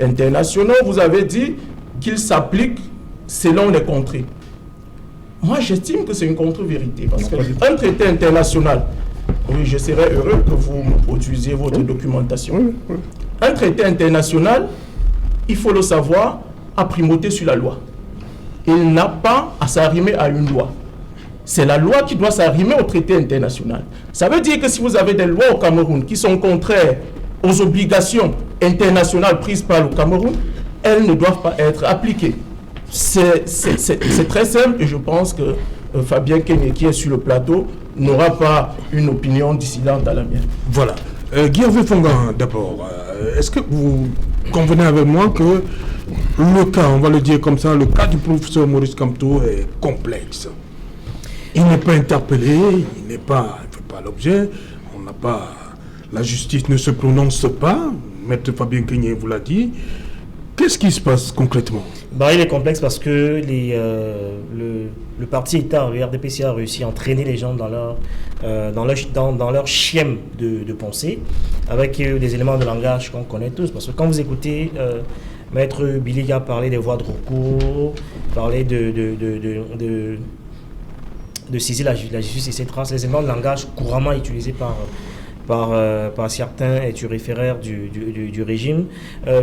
Speaker 2: internationaux, vous avez dit qu'ils s'appliquent selon les contrées. Moi, j'estime que c'est une contre-vérité parce qu'un traité international, oui, je serais heureux que vous me produisiez votre documentation. Un traité international, il faut le savoir, a primauté sur la loi. Il n'a pas à s'arrimer à une loi. C'est la loi qui doit s'arrimer au traité international. Ça veut dire que si vous avez des lois au Cameroun qui sont contraires aux obligations internationales prises par le Cameroun, elles ne doivent pas être appliquées. C'est très simple et je pense que Fabien Kenyé, qui est sur le plateau, n'aura pas une opinion dissidente à la mienne.
Speaker 1: Voilà. Guy-Hervé Fongan, d'abord, est-ce que vous convenez avec moi que le cas, on va le dire comme ça, le cas du professeur Maurice Kamto est complexe? Il n'est pas interpellé, il ne fait pas l'objet, on n'a pas, la justice ne se prononce pas, Maître Fabien Kenyé vous l'a dit. Qu'est-ce qui se passe concrètement?
Speaker 4: Il est complexe parce que le parti État, le RDPC, a réussi à entraîner les gens dans leur schème de pensée avec des éléments de langage qu'on connaît tous. Parce que quand vous écoutez Maître Biliga parler des voies de recours, parler de saisir la justice, etc., c'est les éléments de langage couramment utilisés par certains référaires du régime,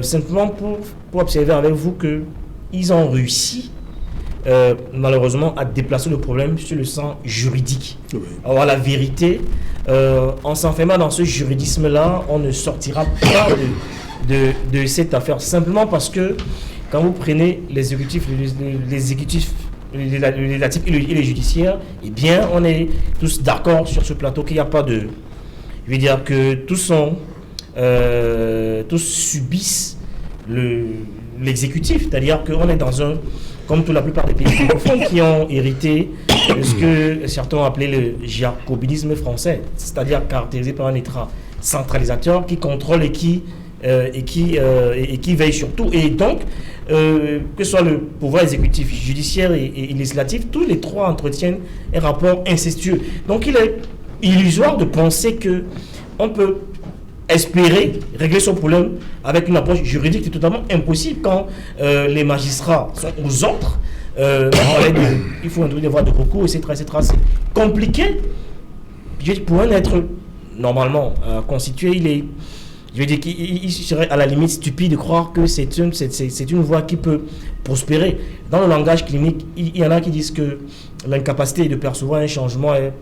Speaker 4: simplement pour observer avec vous qu'ils ont réussi malheureusement à déplacer le problème sur le sang juridique. Oui. Alors la vérité, en s'enfermant dans ce juridisme-là, on ne sortira pas de cette affaire, simplement parce que quand vous prenez l'exécutif, le législatif et les judiciaires, eh bien on est tous d'accord sur ce plateau qu'il n'y a pas de... Je veux dire que tous subissent l'exécutif, c'est-à-dire qu'on est dans un, comme la plupart des pays francophones qui ont hérité de ce que certains ont appelé le jacobinisme français, c'est-à-dire caractérisé par un État centralisateur qui contrôle et qui veille sur tout. Et donc, que ce soit le pouvoir exécutif, judiciaire et législatif, tous les trois entretiennent un rapport incestueux. Donc il est illusoire de penser que on peut espérer régler son problème avec une approche juridique. C'est totalement impossible quand les magistrats sont aux autres. Il faut introduire des voies de recours, etc. C'est compliqué. Pour un être normalement constitué, je veux dire qu'il serait à la limite stupide de croire que c'est une voie qui peut prospérer. Dans le langage clinique, il y en a qui disent que l'incapacité de percevoir un changement est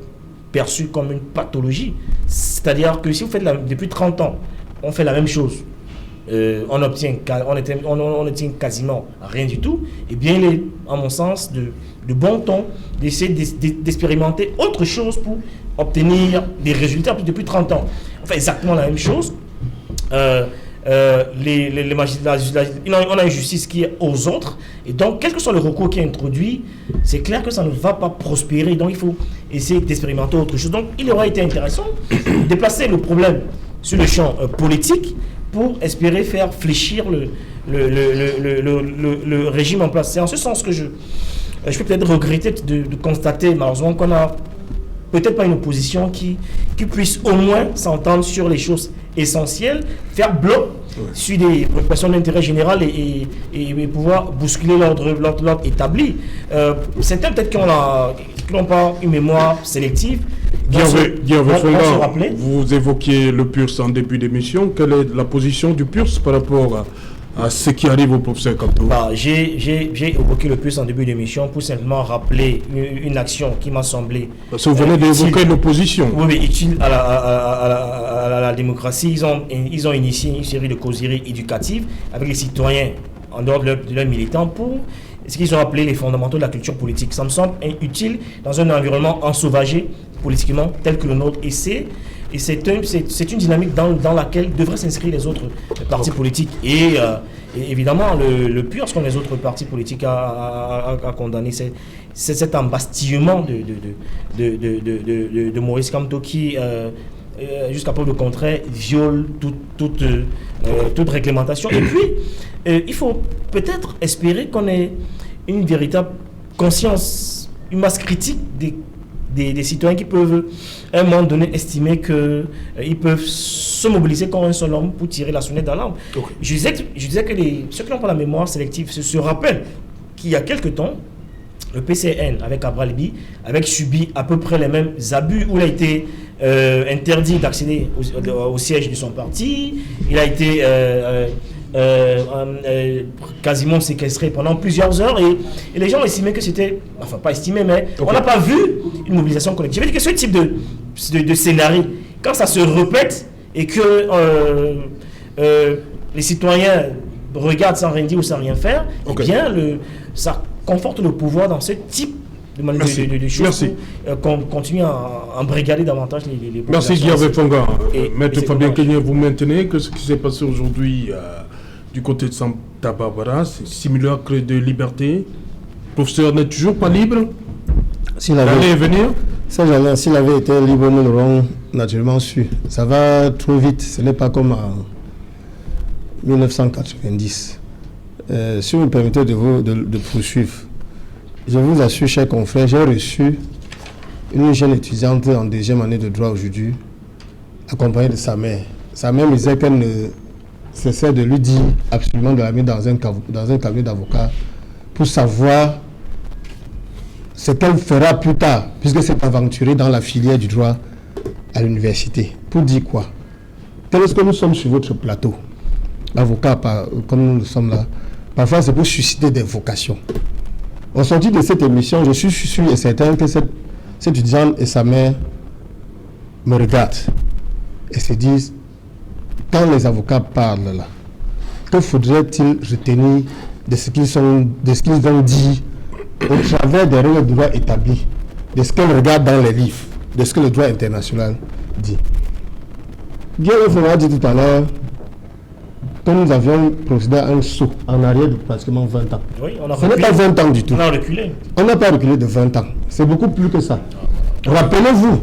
Speaker 4: perçu comme une pathologie. C'est-à-dire que si vous faites depuis 30 ans, on fait la même chose, on obtient quasiment rien du tout, et bien il est, à mon sens, de bon ton d'essayer d'expérimenter autre chose pour obtenir des résultats depuis 30 ans. On fait exactement la même chose. Les magistrats, on a une justice qui est aux autres, et donc quel que soit le recours qui est introduit, c'est clair que ça ne va pas prospérer, donc il faut essayer d'expérimenter autre chose. Donc il aurait été intéressant de déplacer le problème sur le champ politique pour espérer faire fléchir le régime en place. C'est en ce sens que je peux peut-être regretter de constater malheureusement qu'on a peut-être pas une opposition qui puisse au moins s'entendre sur les choses essentielles, faire bloc sur des préoccupations d'intérêt général et pouvoir bousculer l'ordre établi. Certains peut-être qui n'ont pas une mémoire sélective
Speaker 1: Guillaume
Speaker 4: se
Speaker 1: Fonga,
Speaker 4: rappeler.
Speaker 1: vous évoquiez le PURS en début d'émission. Quelle est la position du PURS par rapport à ce qui arrive au professeur Kamto?
Speaker 4: J'ai évoqué le PURS en début d'émission pour simplement rappeler une action qui m'a semblé...
Speaker 1: Parce que vous venez d'évoquer l'opposition.
Speaker 4: Oui, mais utile à la démocratie. Ils ont initié une série de causeries éducatives avec les citoyens en dehors de leurs militants pour ce qu'ils ont appelé les fondamentaux de la culture politique. Ça me semble utile dans un environnement ensauvagé politiquement tel que le nôtre. Et c'est une dynamique dans laquelle devraient s'inscrire les autres partis politiques. Et évidemment, le PURS, comme les autres partis politiques, a condamné cet embastillement de Maurice Kamto qui, jusqu'à preuve de contraire, viole toute réglementation. Et puis, il faut peut-être espérer qu'on ait une véritable conscience, une masse critique des citoyens qui peuvent, à un moment donné, estimer qu'ils peuvent se mobiliser comme un seul homme pour tirer la sonnette d'alarme. Okay. Je disais que ceux qui n'ont pas la mémoire sélective se rappellent qu'il y a quelque temps, le PCN, avec Abralbi, avait subi à peu près les mêmes abus où il a été interdit d'accéder au siège de son parti, il a été quasiment séquestré pendant plusieurs heures et les gens estimaient que c'était, enfin pas estimé, mais okay. On n'a pas vu une mobilisation collective. Je veux dire que ce type de scénario, quand ça se répète et que les citoyens regardent sans rien dire ou sans rien faire, okay. Eh bien ça conforte le pouvoir dans ce type de choses qu'on continue à embrigader davantage les
Speaker 1: Merci Guillaume Fonga. Maître Fabien Kenyé, vous maintenez que ce qui s'est passé aujourd'hui du côté de Santa Barbara, c'est simulacre de liberté. Le professeur n'est toujours pas libre d'aller et venir.
Speaker 3: S'il avait été libre, nous l'aurons naturellement su. Ça va trop vite, ce n'est pas comme en 1990. Si vous me permettez de poursuivre, je vous assure, chers confrères, j'ai reçu une jeune étudiante en deuxième année de droit aujourd'hui, accompagnée de sa mère. Sa mère me disait qu'elle ne cessait de lui dire absolument de la mettre dans un cabinet d'avocat pour savoir ce qu'elle fera plus tard, puisque c'est aventurée dans la filière du droit à l'université. Pour dire quoi? Tel est-ce que nous sommes sur votre plateau, avocat comme nous sommes là, parfois c'est pour susciter des vocations. Au sortir de cette émission, je suis sûr et certain que cette étudiante et sa mère me regardent et se disent, quand les avocats parlent là, que faudrait-il retenir de ce qu'ils ont dit au travers des règles de droit établies, de ce qu'elles regardent dans les livres, de ce que le droit international dit. Guillaume Fonga a dit tout à l'heure que nous avions procédé à un saut en arrière de pratiquement 20 ans.
Speaker 4: Oui, on a
Speaker 3: Ce n'est pas 20 ans du tout.
Speaker 4: On a reculé.
Speaker 3: On n'a pas reculé de 20 ans. C'est beaucoup plus que ça. Rappelez-vous.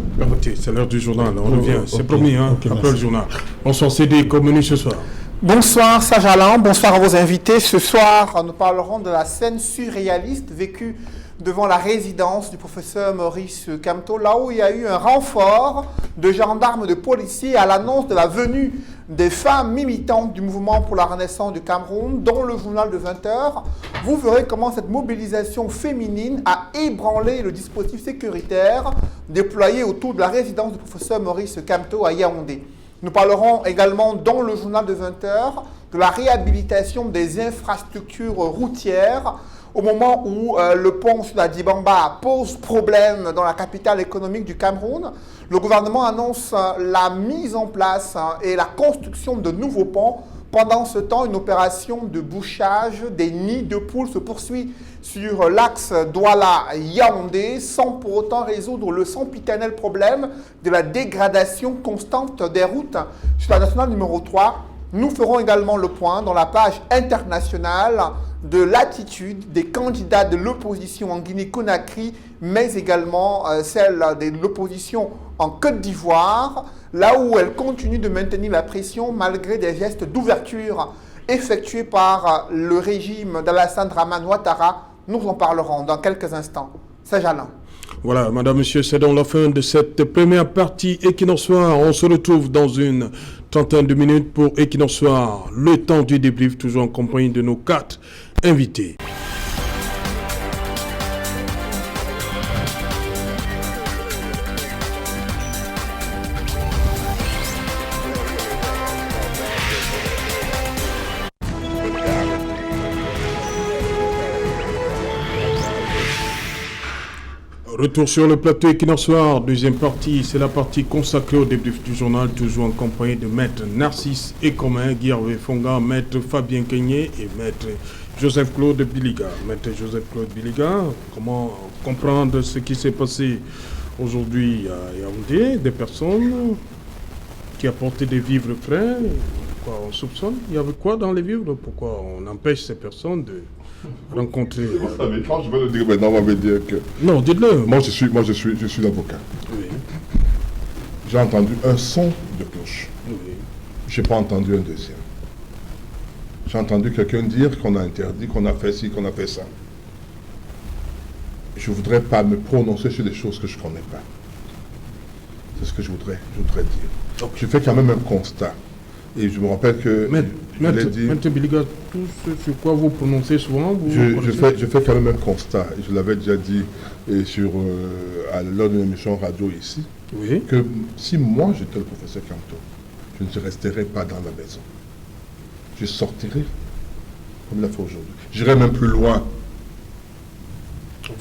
Speaker 1: C'est l'heure du journal, on revient. C'est promis, après le journal. Bonsoir CD, comme menu ce soir.
Speaker 6: Bonsoir Sage Alain, bonsoir à vos invités. Ce soir, nous parlerons de la scène surréaliste vécue devant la résidence du professeur Maurice Kamto, là où il y a eu un renfort de gendarmes, de policiers à l'annonce de la venue des femmes militantes du mouvement pour la renaissance du Cameroun, dont le journal de 20h. Vous verrez comment cette mobilisation féminine a ébranlé le dispositif sécuritaire déployé autour de la résidence du professeur Maurice Kamto à Yaoundé. Nous parlerons également dans le journal de 20h de la réhabilitation des infrastructures routières au moment où le pont sur la Dibamba pose problème dans la capitale économique du Cameroun. Le gouvernement annonce la mise en place et la construction de nouveaux ponts. Pendant ce temps, une opération de bouchage des nids de poules se poursuit sur l'axe Douala-Yaoundé sans pour autant résoudre le sempiternel problème de la dégradation constante des routes sur la nationale numéro 3. Nous ferons également le point dans la page internationale de l'attitude des candidats de l'opposition en Guinée-Conakry, mais également celle de l'opposition en Côte d'Ivoire, là où elle continue de maintenir la pression malgré des gestes d'ouverture effectués par le régime d'Alassane Dramane Ouattara. Nous en parlerons dans quelques instants. C'est Alain.
Speaker 1: Voilà, madame, monsieur, c'est dans la fin de cette première partie Equinox Soir. On se retrouve dans une trentaine de minutes pour Equinox Soir. Le temps du débrief, toujours en compagnie de nos 4 invités. Retour sur le plateau Equinox Soir, deuxième partie, c'est la partie consacrée au débrief du journal, toujours en compagnie de Maître Narcisse Ecomin, Guy Hervé Fonga, Maître Fabien Keigné et Maître Joseph-Claude Biliga. Maître Joseph-Claude Biliga, comment comprendre ce qui s'est passé aujourd'hui à Yaoundé, des personnes qui apportaient des vivres frais, quoi on soupçonne, il y avait quoi dans les vivres, pourquoi on empêche ces personnes de rencontrer...
Speaker 5: Vous savez, quand je vais le dire maintenant, on va me dire que...
Speaker 1: Non, dites-le.
Speaker 5: Moi, je suis l'avocat.
Speaker 1: Oui.
Speaker 5: J'ai entendu un son de cloche.
Speaker 1: Oui.
Speaker 5: Je n'ai pas entendu un deuxième. J'ai entendu quelqu'un dire qu'on a interdit, qu'on a fait ci, qu'on a fait ça. Je ne voudrais pas me prononcer sur des choses que je ne connais pas. C'est ce que je voudrais dire. Donc, je fais quand même un constat. Et je me rappelle que...
Speaker 1: Maître Biliga, tout ce sur quoi vous prononcez souvent,
Speaker 5: je fais quand même un constat. Et je l'avais déjà dit lors d'une émission radio ici.
Speaker 1: Oui.
Speaker 5: Que si moi j'étais le professeur Camto, je ne resterais pas dans la maison. Je sortirais comme il a fait aujourd'hui. J'irais même plus loin.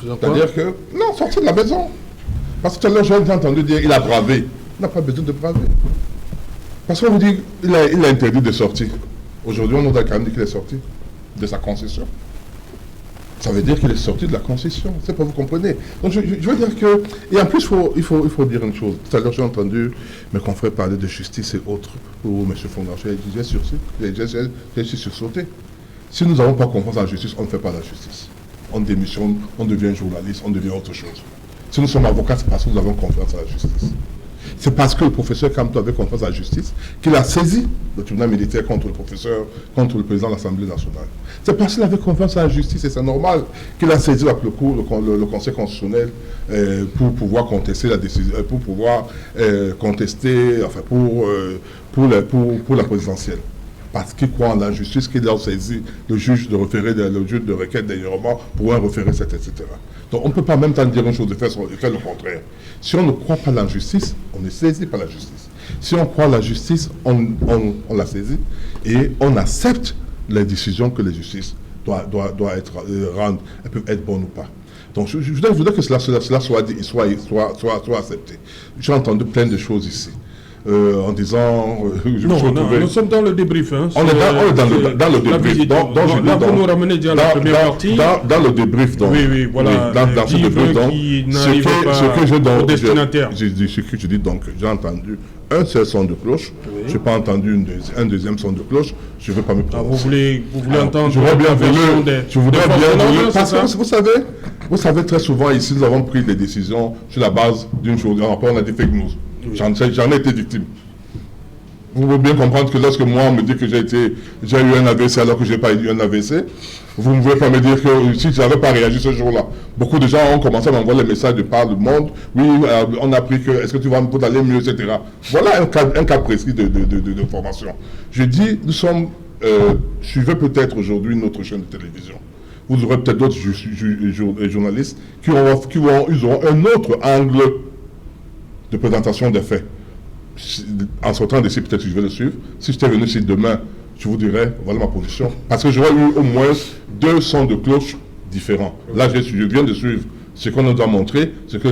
Speaker 5: C'est-à-dire que... Non, sortir de la maison. Parce que tout à l'heure, j'ai entendu dire il a bravé. Il n'a pas besoin de braver. Parce qu'on vous dit il a interdit de sortir. Aujourd'hui, on nous a quand même dit qu'il est sorti de sa concession. Ça veut dire qu'il est sorti de la concession. C'est pas, vous comprenez. Donc je veux dire que... Et en plus, il faut dire une chose. Tout à l'heure, j'ai entendu mes confrères parler de justice et autres. Ou M. Fondarché, j'ai sursauté. Si nous n'avons pas confiance en la justice, on ne fait pas la justice. On démissionne, on devient journaliste, on devient autre chose. Si nous sommes avocats, c'est parce que nous avons confiance en la justice. C'est parce que le professeur Camto avait confiance à la justice qu'il a saisi le tribunal militaire contre le président de l'Assemblée nationale. C'est parce qu'il avait confiance à la justice, et c'est normal qu'il a saisi le Conseil constitutionnel pour pouvoir contester la décision, pour pouvoir contester, enfin pour la présidentielle. Parce qu'il croit en la justice, qu'il a saisi le juge de requête d'ignorement pour un référé, etc. Donc on ne peut pas même temps dire une chose et faire le contraire. Si on ne croit pas à la justice, on est saisi par la justice. Si on croit à la justice, on la saisit et on accepte les décisions que la justice doit rendre. Elles peuvent être bonnes ou pas. Donc je voudrais que cela soit dit, soit accepté. J'ai entendu plein de choses ici. En disant...
Speaker 1: nous sommes dans le débrief. Hein,
Speaker 5: on est dans le débrief.
Speaker 1: Vous nous ramenez déjà la première partie.
Speaker 5: Dans le débrief, donc.
Speaker 1: Oui, voilà.
Speaker 5: Dans ce débrief, donc. Ce que je dis, donc, j'ai entendu un seul son de cloche. Oui. Je n'ai pas entendu un deuxième son de cloche. Je ne veux pas me prononcer.
Speaker 1: Vous voulez entendre...
Speaker 5: Je voudrais bien voulu... Parce que vous savez, très souvent, ici, nous avons pris des décisions sur la base d'une chose. On a des fake news. J'en ai été victime. Vous pouvez bien comprendre que lorsque moi on me dit que j'ai eu un AVC alors que je n'ai pas eu un AVC, vous ne pouvez pas me dire que si je n'avais pas réagi ce jour-là. Beaucoup de gens ont commencé à m'envoyer les messages de par le monde. Oui, on a appris que est-ce que tu vas aller mieux, etc. Voilà un cas précis de formation. Je dis, nous sommes, suivez peut-être aujourd'hui notre chaîne de télévision. Vous aurez peut-être d'autres journalistes qui auront un autre angle de présentation des faits. En sortant d'ici, peut-être que je vais le suivre. Si j'étais venu ici demain, je vous dirais, voilà ma position. Parce que j'aurais eu au moins 2 sons de cloche différents. Là, je viens de suivre ce qu'on nous a montré, ce que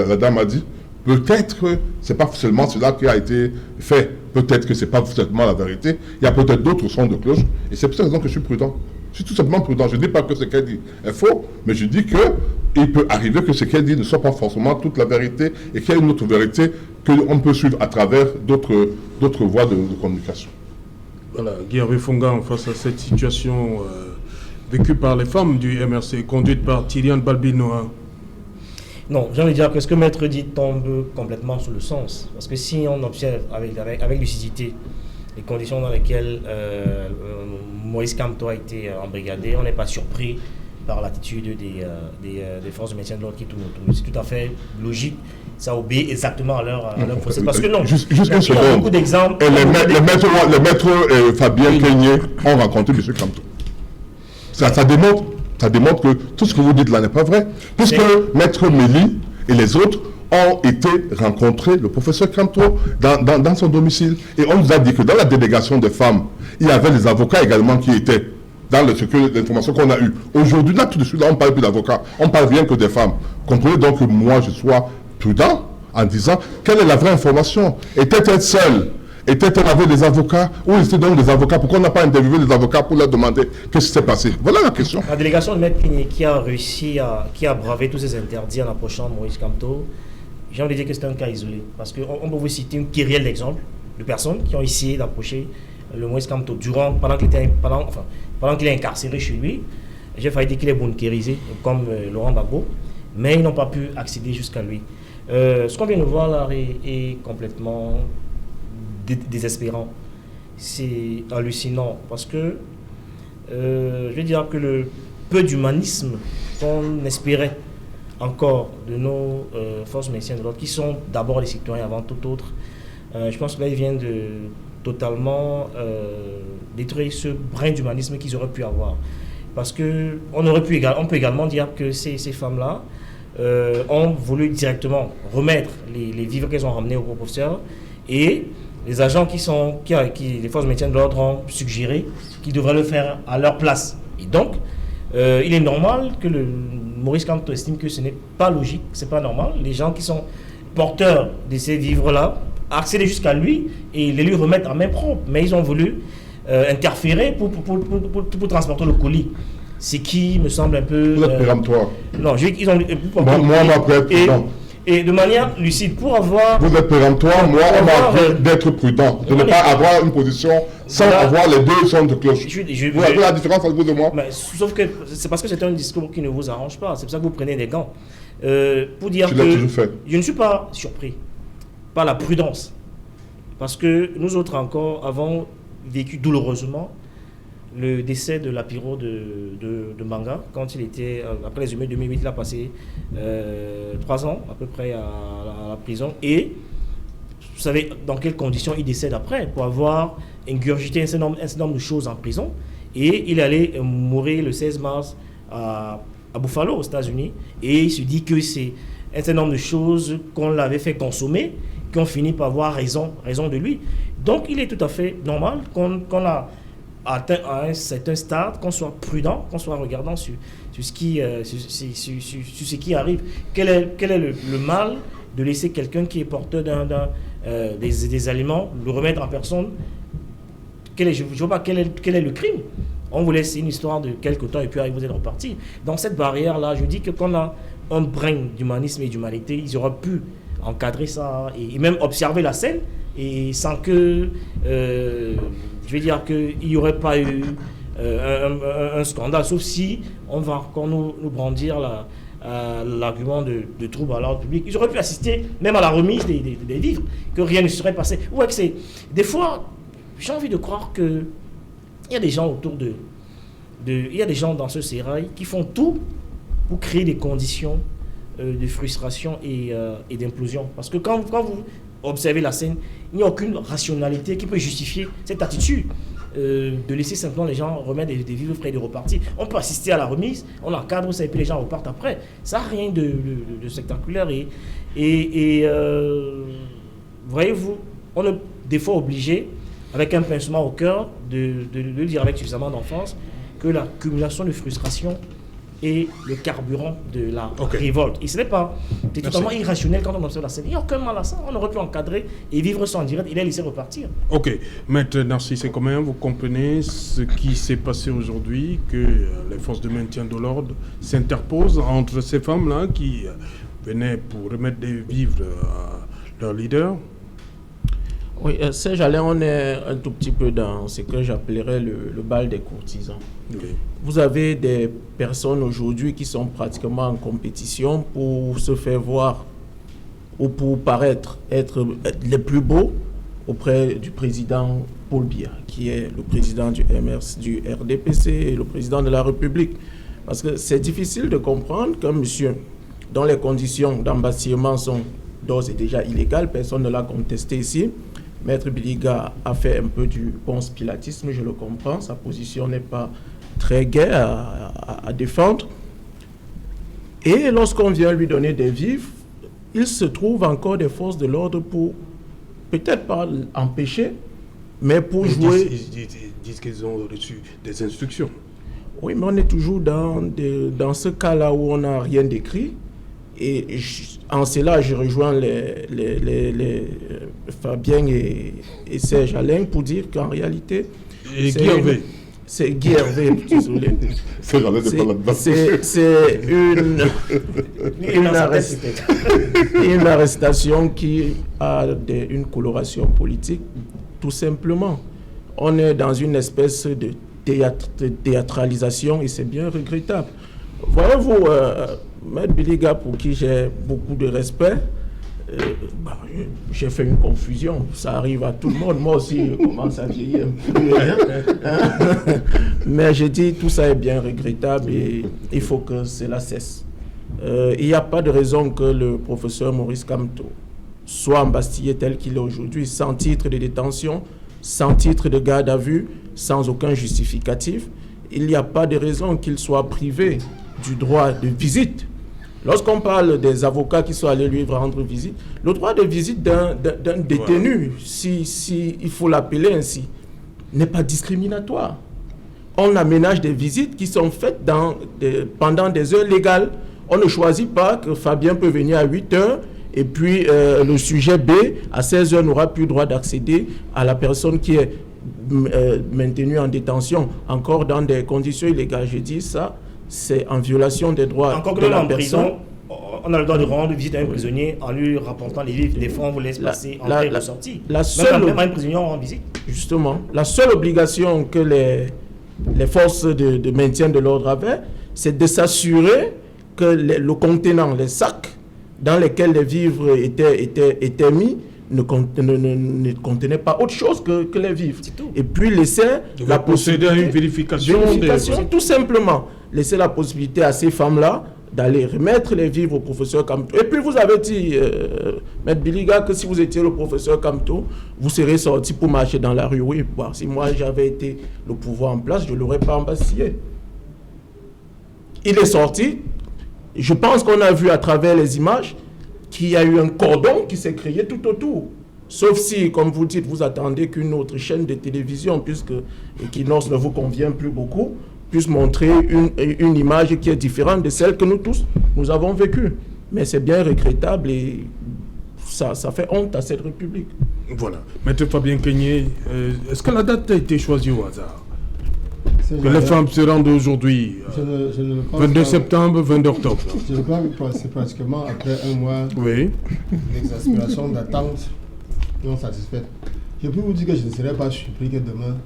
Speaker 5: la dame a dit. Peut-être que ce n'est pas seulement cela qui a été fait. Peut-être que ce n'est pas seulement la vérité. Il y a peut-être d'autres sons de cloche. Et c'est pour cette raison que je suis prudent. Je suis tout simplement prudent. Je ne dis pas que ce qu'elle dit est faux, mais je dis qu'il peut arriver que ce qu'elle dit ne soit pas forcément toute la vérité et qu'il y a une autre vérité qu'on peut suivre à travers d'autres voies de communication.
Speaker 1: Voilà, Guy Hervé Fonga, face à cette situation vécue par les femmes du MRC, conduite par Tyriane Balbino.
Speaker 4: Non, j'ai envie de dire que ce que Maître dit tombe complètement sous le sens. Parce que si on observe avec lucidité les conditions dans lesquelles Moïse Camto a été embrigadé, on n'est pas surpris par l'attitude des forces de maintien de l'ordre qui tournent autour. C'est tout à fait logique. Ça obéit exactement à leur procès. Parce que non,
Speaker 5: juste une seconde.
Speaker 4: Il y a beaucoup d'exemples.
Speaker 5: Et les maîtres Fabien Keigné ont rencontré M. Camto. Ça démontre que tout ce que vous dites là n'est pas vrai. Puisque Maître Méli et les autres ont été rencontrer le professeur Camto dans son domicile. Et on nous a dit que dans la délégation des femmes, il y avait les avocats également qui étaient dans l'information qu'on a eue. Aujourd'hui, là, tout de suite, là, on parle plus d'avocats. On parle rien que des femmes. Comprenez donc que moi, je sois prudent en disant quelle est la vraie information. Était-elle seule? Était-elle avec des avocats? Où étaient donc des avocats? Pourquoi on n'a pas interviewé des avocats pour leur demander qu'est-ce qui s'est passé? Voilà la question.
Speaker 4: La délégation de Maître Kigné qui a réussi qui a bravé tous ces interdits en approchant Maurice Kamto, j'ai envie de dire que c'est un cas isolé. Parce qu'on peut vous citer une kyrielle d'exemples de personnes qui ont essayé d'approcher le Maurice Kamto pendant qu'il est incarcéré chez lui. J'ai failli dire qu'il est bunkérisé, comme Laurent Gbagbo, mais ils n'ont pas pu accéder jusqu'à lui. Ce qu'on vient de voir là est complètement désespérant. C'est hallucinant parce que je vais dire que le peu d'humanisme qu'on espérait encore de nos forces maintien de l'ordre, qui sont d'abord les citoyens avant tout autre, je pense que là ils viennent de totalement détruire ce brin d'humanisme qu'ils auraient pu avoir. Parce que on peut également dire que ces femmes-là ont voulu directement remettre les vivres qu'elles ont ramenés au professeur, et les agents qui les forces de maintien de l'ordre ont suggéré qu'ils devraient le faire à leur place. Et donc, il est normal que le Maurice Kamto estime que ce n'est pas logique, c'est pas normal. Les gens qui sont porteurs de ces vivres-là accéder jusqu'à lui et les lui remettre en main propre. Mais ils ont voulu interférer pour transporter le colis. Ce qui me semble un peu...
Speaker 5: Vous êtes péremptoire.
Speaker 4: Non, ils ont...
Speaker 5: Moi, on m'a appris à être prudent.
Speaker 4: Et de manière lucide, pour avoir...
Speaker 5: Vous êtes péremptoire, moi, on m'a appris d'être prudent. De ne pas avoir une position sans avoir les deux sons de cloche. Vous avez la différence entre vous et moi?
Speaker 4: Mais, sauf que c'est parce que c'est un discours qui ne vous arrange pas. C'est pour ça que vous prenez des gants. Pour dire
Speaker 5: tu l'as toujours fait.
Speaker 4: Je ne suis pas surpris par la prudence. Parce que nous autres encore avons vécu douloureusement le décès de Lapiro de Manga, quand il était, après les émeutes 2008, il a passé 3 ans à peu près à la prison. Et vous savez dans quelles conditions il décède après, pour avoir ingurgité un certain nombre de choses en prison. Et il allait mourir le 16 mars à Buffalo, aux États-Unis. Et il se dit que c'est un certain nombre de choses qu'on l'avait fait consommer, qui ont fini par avoir raison de lui. Donc il est tout à fait normal qu'on a atteint à un certain stade, qu'on soit prudent, qu'on soit regardant sur ce qui arrive. Quel est le mal de laisser quelqu'un qui est porteur des aliments, le remettre en personne? Je ne vois pas quel est le crime. On vous laisse une histoire de quelques temps et puis vous êtes reparti. Dans cette barrière-là, je dis que qu'on a un brin d'humanisme et d'humanité, ils auraient pu encadrer ça et même observer la scène, et sans que... je vais dire qu'il n'y aurait pas eu un scandale, sauf si on va encore nous brandir l'argument de trouble à l'ordre public. Ils auraient pu assister même à la remise des livres, que rien ne serait passé. Ouais, des fois, j'ai envie de croire qu'il y a des gens autour il y a des gens dans ce sérail qui font tout pour créer des conditions de frustration et d'implosion. Parce que quand vous observez la scène, il n'y a aucune rationalité qui peut justifier cette attitude de laisser simplement les gens remettre des vivres frais et de repartir. On peut assister à la remise, on encadre ça et puis les gens repartent après. Ça n'a rien de spectaculaire. Et voyez-vous, on est des fois obligé, avec un pincement au cœur, de dire avec suffisamment d'enfance que la cumulation de frustration est le carburant de la révolte. Et ce n'est pas... C'est totalement irrationnel quand on observe la scène. Il n'y a aucun mal à ça. On aurait pu encadrer et vivre ça en direct et les laisser repartir.
Speaker 1: Ok. Maître Narcisse, c'est comment vous comprenez ce qui s'est passé aujourd'hui, que les forces de maintien de l'ordre s'interposent entre ces femmes-là qui venaient pour remettre des vivres à leur leader?
Speaker 2: Oui, Serge Alain, on est un tout petit peu dans ce que j'appellerais le bal des courtisans.
Speaker 1: Oui.
Speaker 2: Vous avez des personnes aujourd'hui qui sont pratiquement en compétition pour se faire voir ou pour paraître être les plus beaux auprès du président Paul Biya, qui est le président du RDPC et le président de la République. Parce que c'est difficile de comprendre qu'un monsieur dont les conditions d'embastillement sont d'ores et déjà illégales, personne ne l'a contesté ici. Maître Biliga a fait un peu du ponce pilatisme, je le comprends, sa position n'est pas très gaie à défendre. Et lorsqu'on vient lui donner des vifs, il se trouve encore des forces de l'ordre pour, peut-être pas empêcher, mais pour jouer...
Speaker 1: Ils disent qu'ils ont reçu des instructions.
Speaker 2: Oui, mais on est toujours dans ce cas-là où on n'a rien décrit. Et en cela, je rejoins Fabien et Serge Alain pour dire qu'en réalité...
Speaker 1: Et Guy Hervé.
Speaker 2: C'est Guy Hervé, désolé. C'est une arrestation qui a une coloration politique, tout simplement. On est dans une espèce de théâtralisation et c'est bien regrettable. Voyez-vous, Maître Biliga, pour qui j'ai beaucoup de respect, j'ai fait une confusion. Ça arrive à tout le monde. Moi aussi, je commence à vieillir un peu. Mais j'ai dit, tout ça est bien regrettable et il faut que cela cesse. Il n'y a pas de raison que le professeur Maurice Kamto soit embastillé tel qu'il est aujourd'hui, sans titre de détention, sans titre de garde à vue, sans aucun justificatif. Il n'y a pas de raison qu'il soit privé du droit de visite. Lorsqu'on parle des avocats qui sont allés lui rendre visite, le droit de visite d'un détenu, si il faut l'appeler ainsi, n'est pas discriminatoire. On aménage des visites qui sont faites pendant des heures légales. On ne choisit pas que Fabien peut venir à 8 heures et puis le sujet B, à 16 heures, n'aura plus le droit d'accéder à la personne qui est maintenue en détention, encore dans des conditions illégales. Je dis ça. C'est en violation des droits
Speaker 4: encore
Speaker 2: de
Speaker 4: que
Speaker 2: la
Speaker 4: en
Speaker 2: personne.
Speaker 4: Prison, on a le droit de rendre visite à un prisonnier en lui rapportant les fonds, vous laisse passer en la sortie. Même un prisonnier en visite. Justement,
Speaker 2: la seule obligation que les forces de maintien de l'ordre avaient, c'est de s'assurer que le contenant, les sacs dans lesquels les vivres étaient mis, ne contenait pas autre chose que les vivres. Et puis laisser la possibilité
Speaker 1: à une vérification
Speaker 2: tout simplement. Laisser la possibilité à ces femmes-là d'aller remettre les vivres au professeur Kamto. Et puis vous avez dit, Maître Biliga, que si vous étiez le professeur Kamto, vous serez sorti pour marcher dans la rue. Oui, bon, si moi j'avais été le pouvoir en place, je ne l'aurais pas embastillé. Il est sorti. Je pense qu'on a vu à travers les images qu'il y a eu un cordon qui s'est créé tout autour. Sauf si, comme vous dites, vous attendez qu'une autre chaîne de télévision, puisque Equinox ne vous convient plus beaucoup, puisse montrer une image qui est différente de celle que nous tous, nous avons vécue. Mais c'est bien regrettable et ça fait honte à cette République.
Speaker 1: Voilà. Maître Fabien Kenyé, est-ce que la date a été choisie au hasard? Que les femmes se rendent aujourd'hui, 22 septembre, 22 octobre.
Speaker 3: Je crois que c'est pratiquement après un mois d'exaspération, d'attente non satisfaite. Je peux vous dire que je ne serais pas surpris que demain,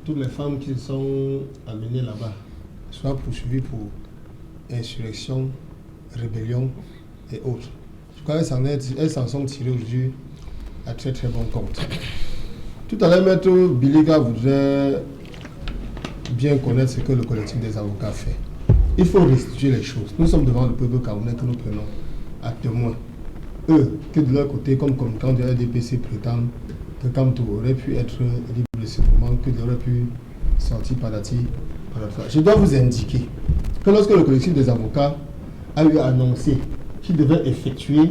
Speaker 3: toutes les femmes qui sont amenées là-bas soient poursuivies pour insurrection, rébellion et autres. Je crois qu'elles s'en sont tirées aujourd'hui à très très bon compte. Tout à l'heure, Maître Biliga voudrait bien connaître ce que le collectif des avocats fait. Il faut restituer les choses. Nous sommes devant le peuple camerounais que nous prenons à témoin. Eux, que de leur côté, comme quand le RDPC prétendent que Kamto aurait pu être libre de ce moment, qu'il aurait pu sortir Padati. Je dois vous indiquer que lorsque le collectif des avocats a eu annoncé qu'il devait effectuer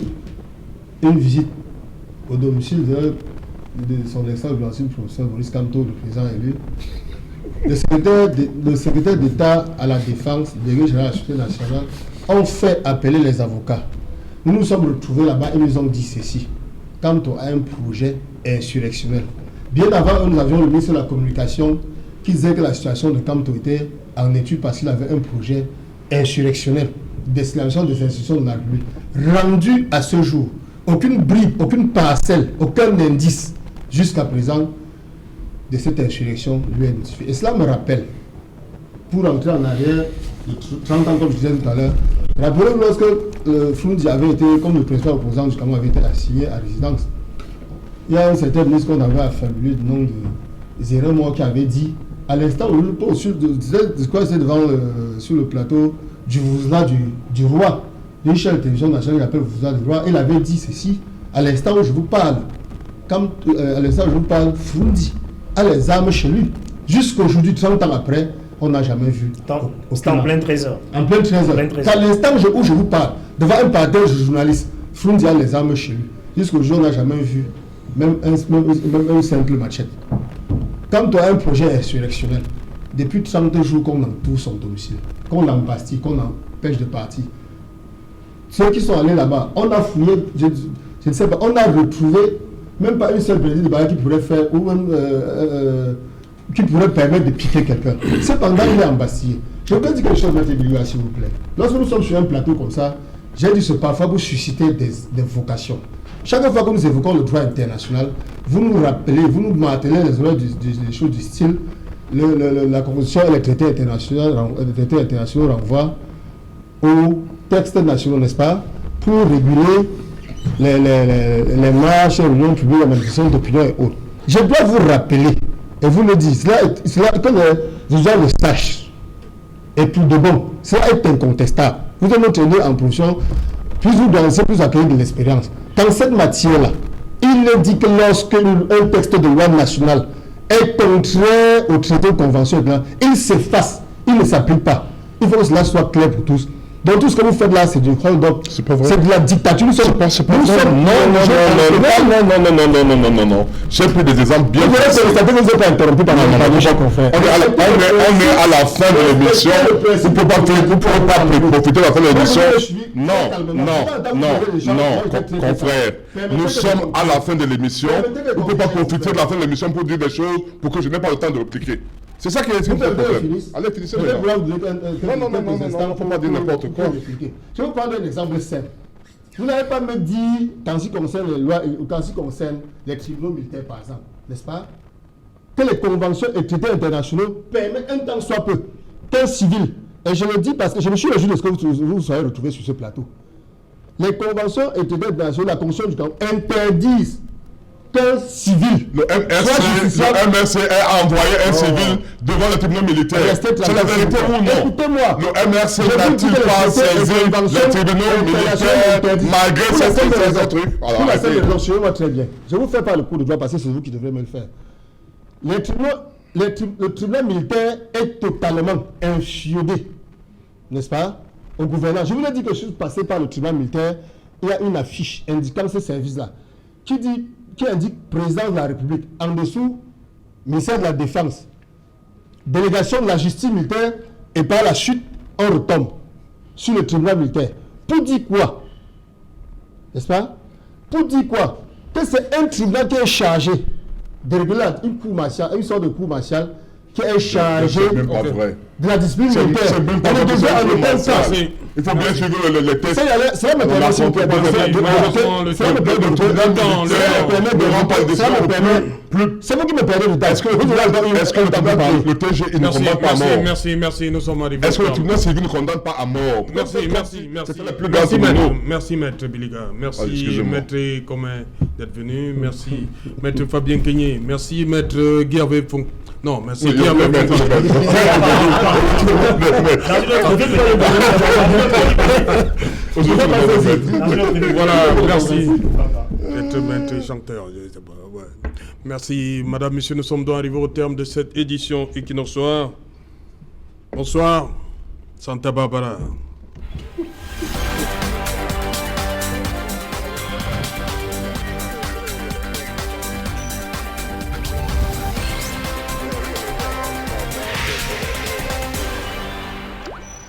Speaker 3: une visite au domicile de son excellence, le professeur Maurice Kamto, le président élu, le secrétaire d'État à la Défense, le directeur général de la Sûreté nationale, ont fait appeler les avocats. Nous nous sommes retrouvés là-bas et nous ont dit ceci. Kamto a un projet insurrectionnel. Bien avant, nous avions le ministre de la Communication qui disait que la situation de Kamto était en étude parce qu'il avait un projet insurrectionnel, d'esclavage des institutions de la République. Rendu à ce jour, aucune bribe, aucune parcelle, aucun indice jusqu'à présent de cette insurrection lui est notifié. Et cela me rappelle, pour entrer en arrière, 30 ans comme je disais tout à l'heure, rappelez-vous lorsque Froundi avait été, comme le principal opposant du Cameroun, avait été assigné à résidence, il y a un certain ministre qu'on avait affabulé du nom de Zérémois qui avait dit, à l'instant où sur le plateau du Vouzla du roi, d'une chaîne de télévision nationale qui appelle Vouzla du roi, il avait dit ceci, à l'instant où je vous parle, Froundi a les armes chez lui. Jusqu'aujourd'hui, 30 ans après, on n'a jamais vu.
Speaker 4: C'était en plein 13h.
Speaker 3: En plein 13h. À l'instant où je vous parle, devant un parterre de journalistes, Froundi a les armes chez lui. Jusqu'aujourd'hui, on n'a jamais vu même un simple machette. Quand tu as un projet insurrectionnel, depuis 30 jours qu'on entoure son domicile, qu'on l'embastille, qu'on empêche de partir. Ceux qui sont allés là-bas, on a fouillé, je ne sais pas, on a retrouvé même pas une seule plainte de barrière qui pourrait faire, ou même qui pourrait permettre de piquer quelqu'un. Cependant, il est embastillé. Je peux dire quelque chose, M. Bilia, s'il vous plaît. Lorsque nous sommes sur un plateau comme ça, j'ai dit ce parfois pour susciter des vocations. Chaque fois que nous évoquons le droit international, vous nous rappelez, vous nous maintenez des choses du style la Convention et les traités internationaux renvoient aux textes nationaux, n'est-ce pas, pour réguler les marches, les réunions publiques, les manifestations d'opinion et autres. Je dois vous rappeler, et vous le dites, cela que les gens le sachent, et pour de bon, cela est incontestable. Vous êtes notre en profession, plus vous dansez, plus vous accueillez de l'expérience. Dans cette matière-là, il est dit que lorsque un texte de loi nationale est contraire au traité de convention, il s'efface, il ne s'applique pas. Il faut que cela soit clair pour tous. Donc tout ce que vous faites là, c'est du hold-up, c'est de la dictature. Non.
Speaker 5: J'ai pris des exemples bien.
Speaker 3: Vous n'êtes pas interrompu par confrère.
Speaker 5: On est à la fin de l'émission. Vous ne pouvez pas profiter de la fin de l'émission. Non, confrère. Nous sommes à la fin de l'émission. Vous ne pouvez pas profiter de la fin de l'émission pour dire des choses pour que je n'ai pas le temps de répliquer. C'est ça qui est problème. Allez, finissez le non, il ne faut pas dire n'importe quoi.
Speaker 3: Je vais vous prendre un exemple simple. Vous n'avez pas me dit, quand il concerne les lois, quand il concerne les tribunaux militaires, par exemple, n'est-ce pas, que les conventions et traités internationaux permettent un temps soit peu qu'un civil, et je le dis parce que je me suis réjoui de ce que vous serez retrouvés sur ce plateau. Les conventions et traités internationaux, la Convention du Cameroun interdisent qu'un civil.
Speaker 5: Le MRC a envoyé un civil devant le tribunal militaire. C'est la vérité ou non?
Speaker 3: Écoutez-moi.
Speaker 5: Le MRC n'a-t-il pas saisi les tribunaux militaires malgré ces trucs?
Speaker 3: Alors, suivez-moi très bien. Je vous fais pas le cours de droit parce que c'est vous qui devrez me le faire. Le tribunal militaire est totalement infiodé, n'est-ce pas, au gouvernement. Je vous l'ai dit que je suis passé par le tribunal militaire. Il y a une affiche indiquant ce service-là qui indique président de la République. En dessous, ministère de la Défense, délégation de la justice militaire, et par la suite, on retombe sur le tribunal militaire. Pour dire quoi? N'est-ce pas? Pour dire quoi? Que c'est un tribunal qui est chargé de réguler une cour martiale, une sorte de cour martiale qui est chargé de la discipline militaire.
Speaker 5: C'est même pas vrai. Il faut bien suivre les textes.
Speaker 3: Cela me permet c'est vous qui me permettez de dire.
Speaker 5: Est-ce que le TG ne condamne pas à mort?
Speaker 1: Merci, nous sommes arrivés.
Speaker 5: Est-ce que le tribunal civil ne condamne pas à mort?
Speaker 1: Merci, maître Biliga. Merci, maître Commun d'être venu. Merci, maître Fabien Kenyé. Merci, maître Guervé Fong. Non, merci. Voilà, merci. Maître chanteur. Merci, madame, monsieur, nous sommes donc arrivés au terme de cette édition Equinox Soir. Bonsoir, Santa Barbara.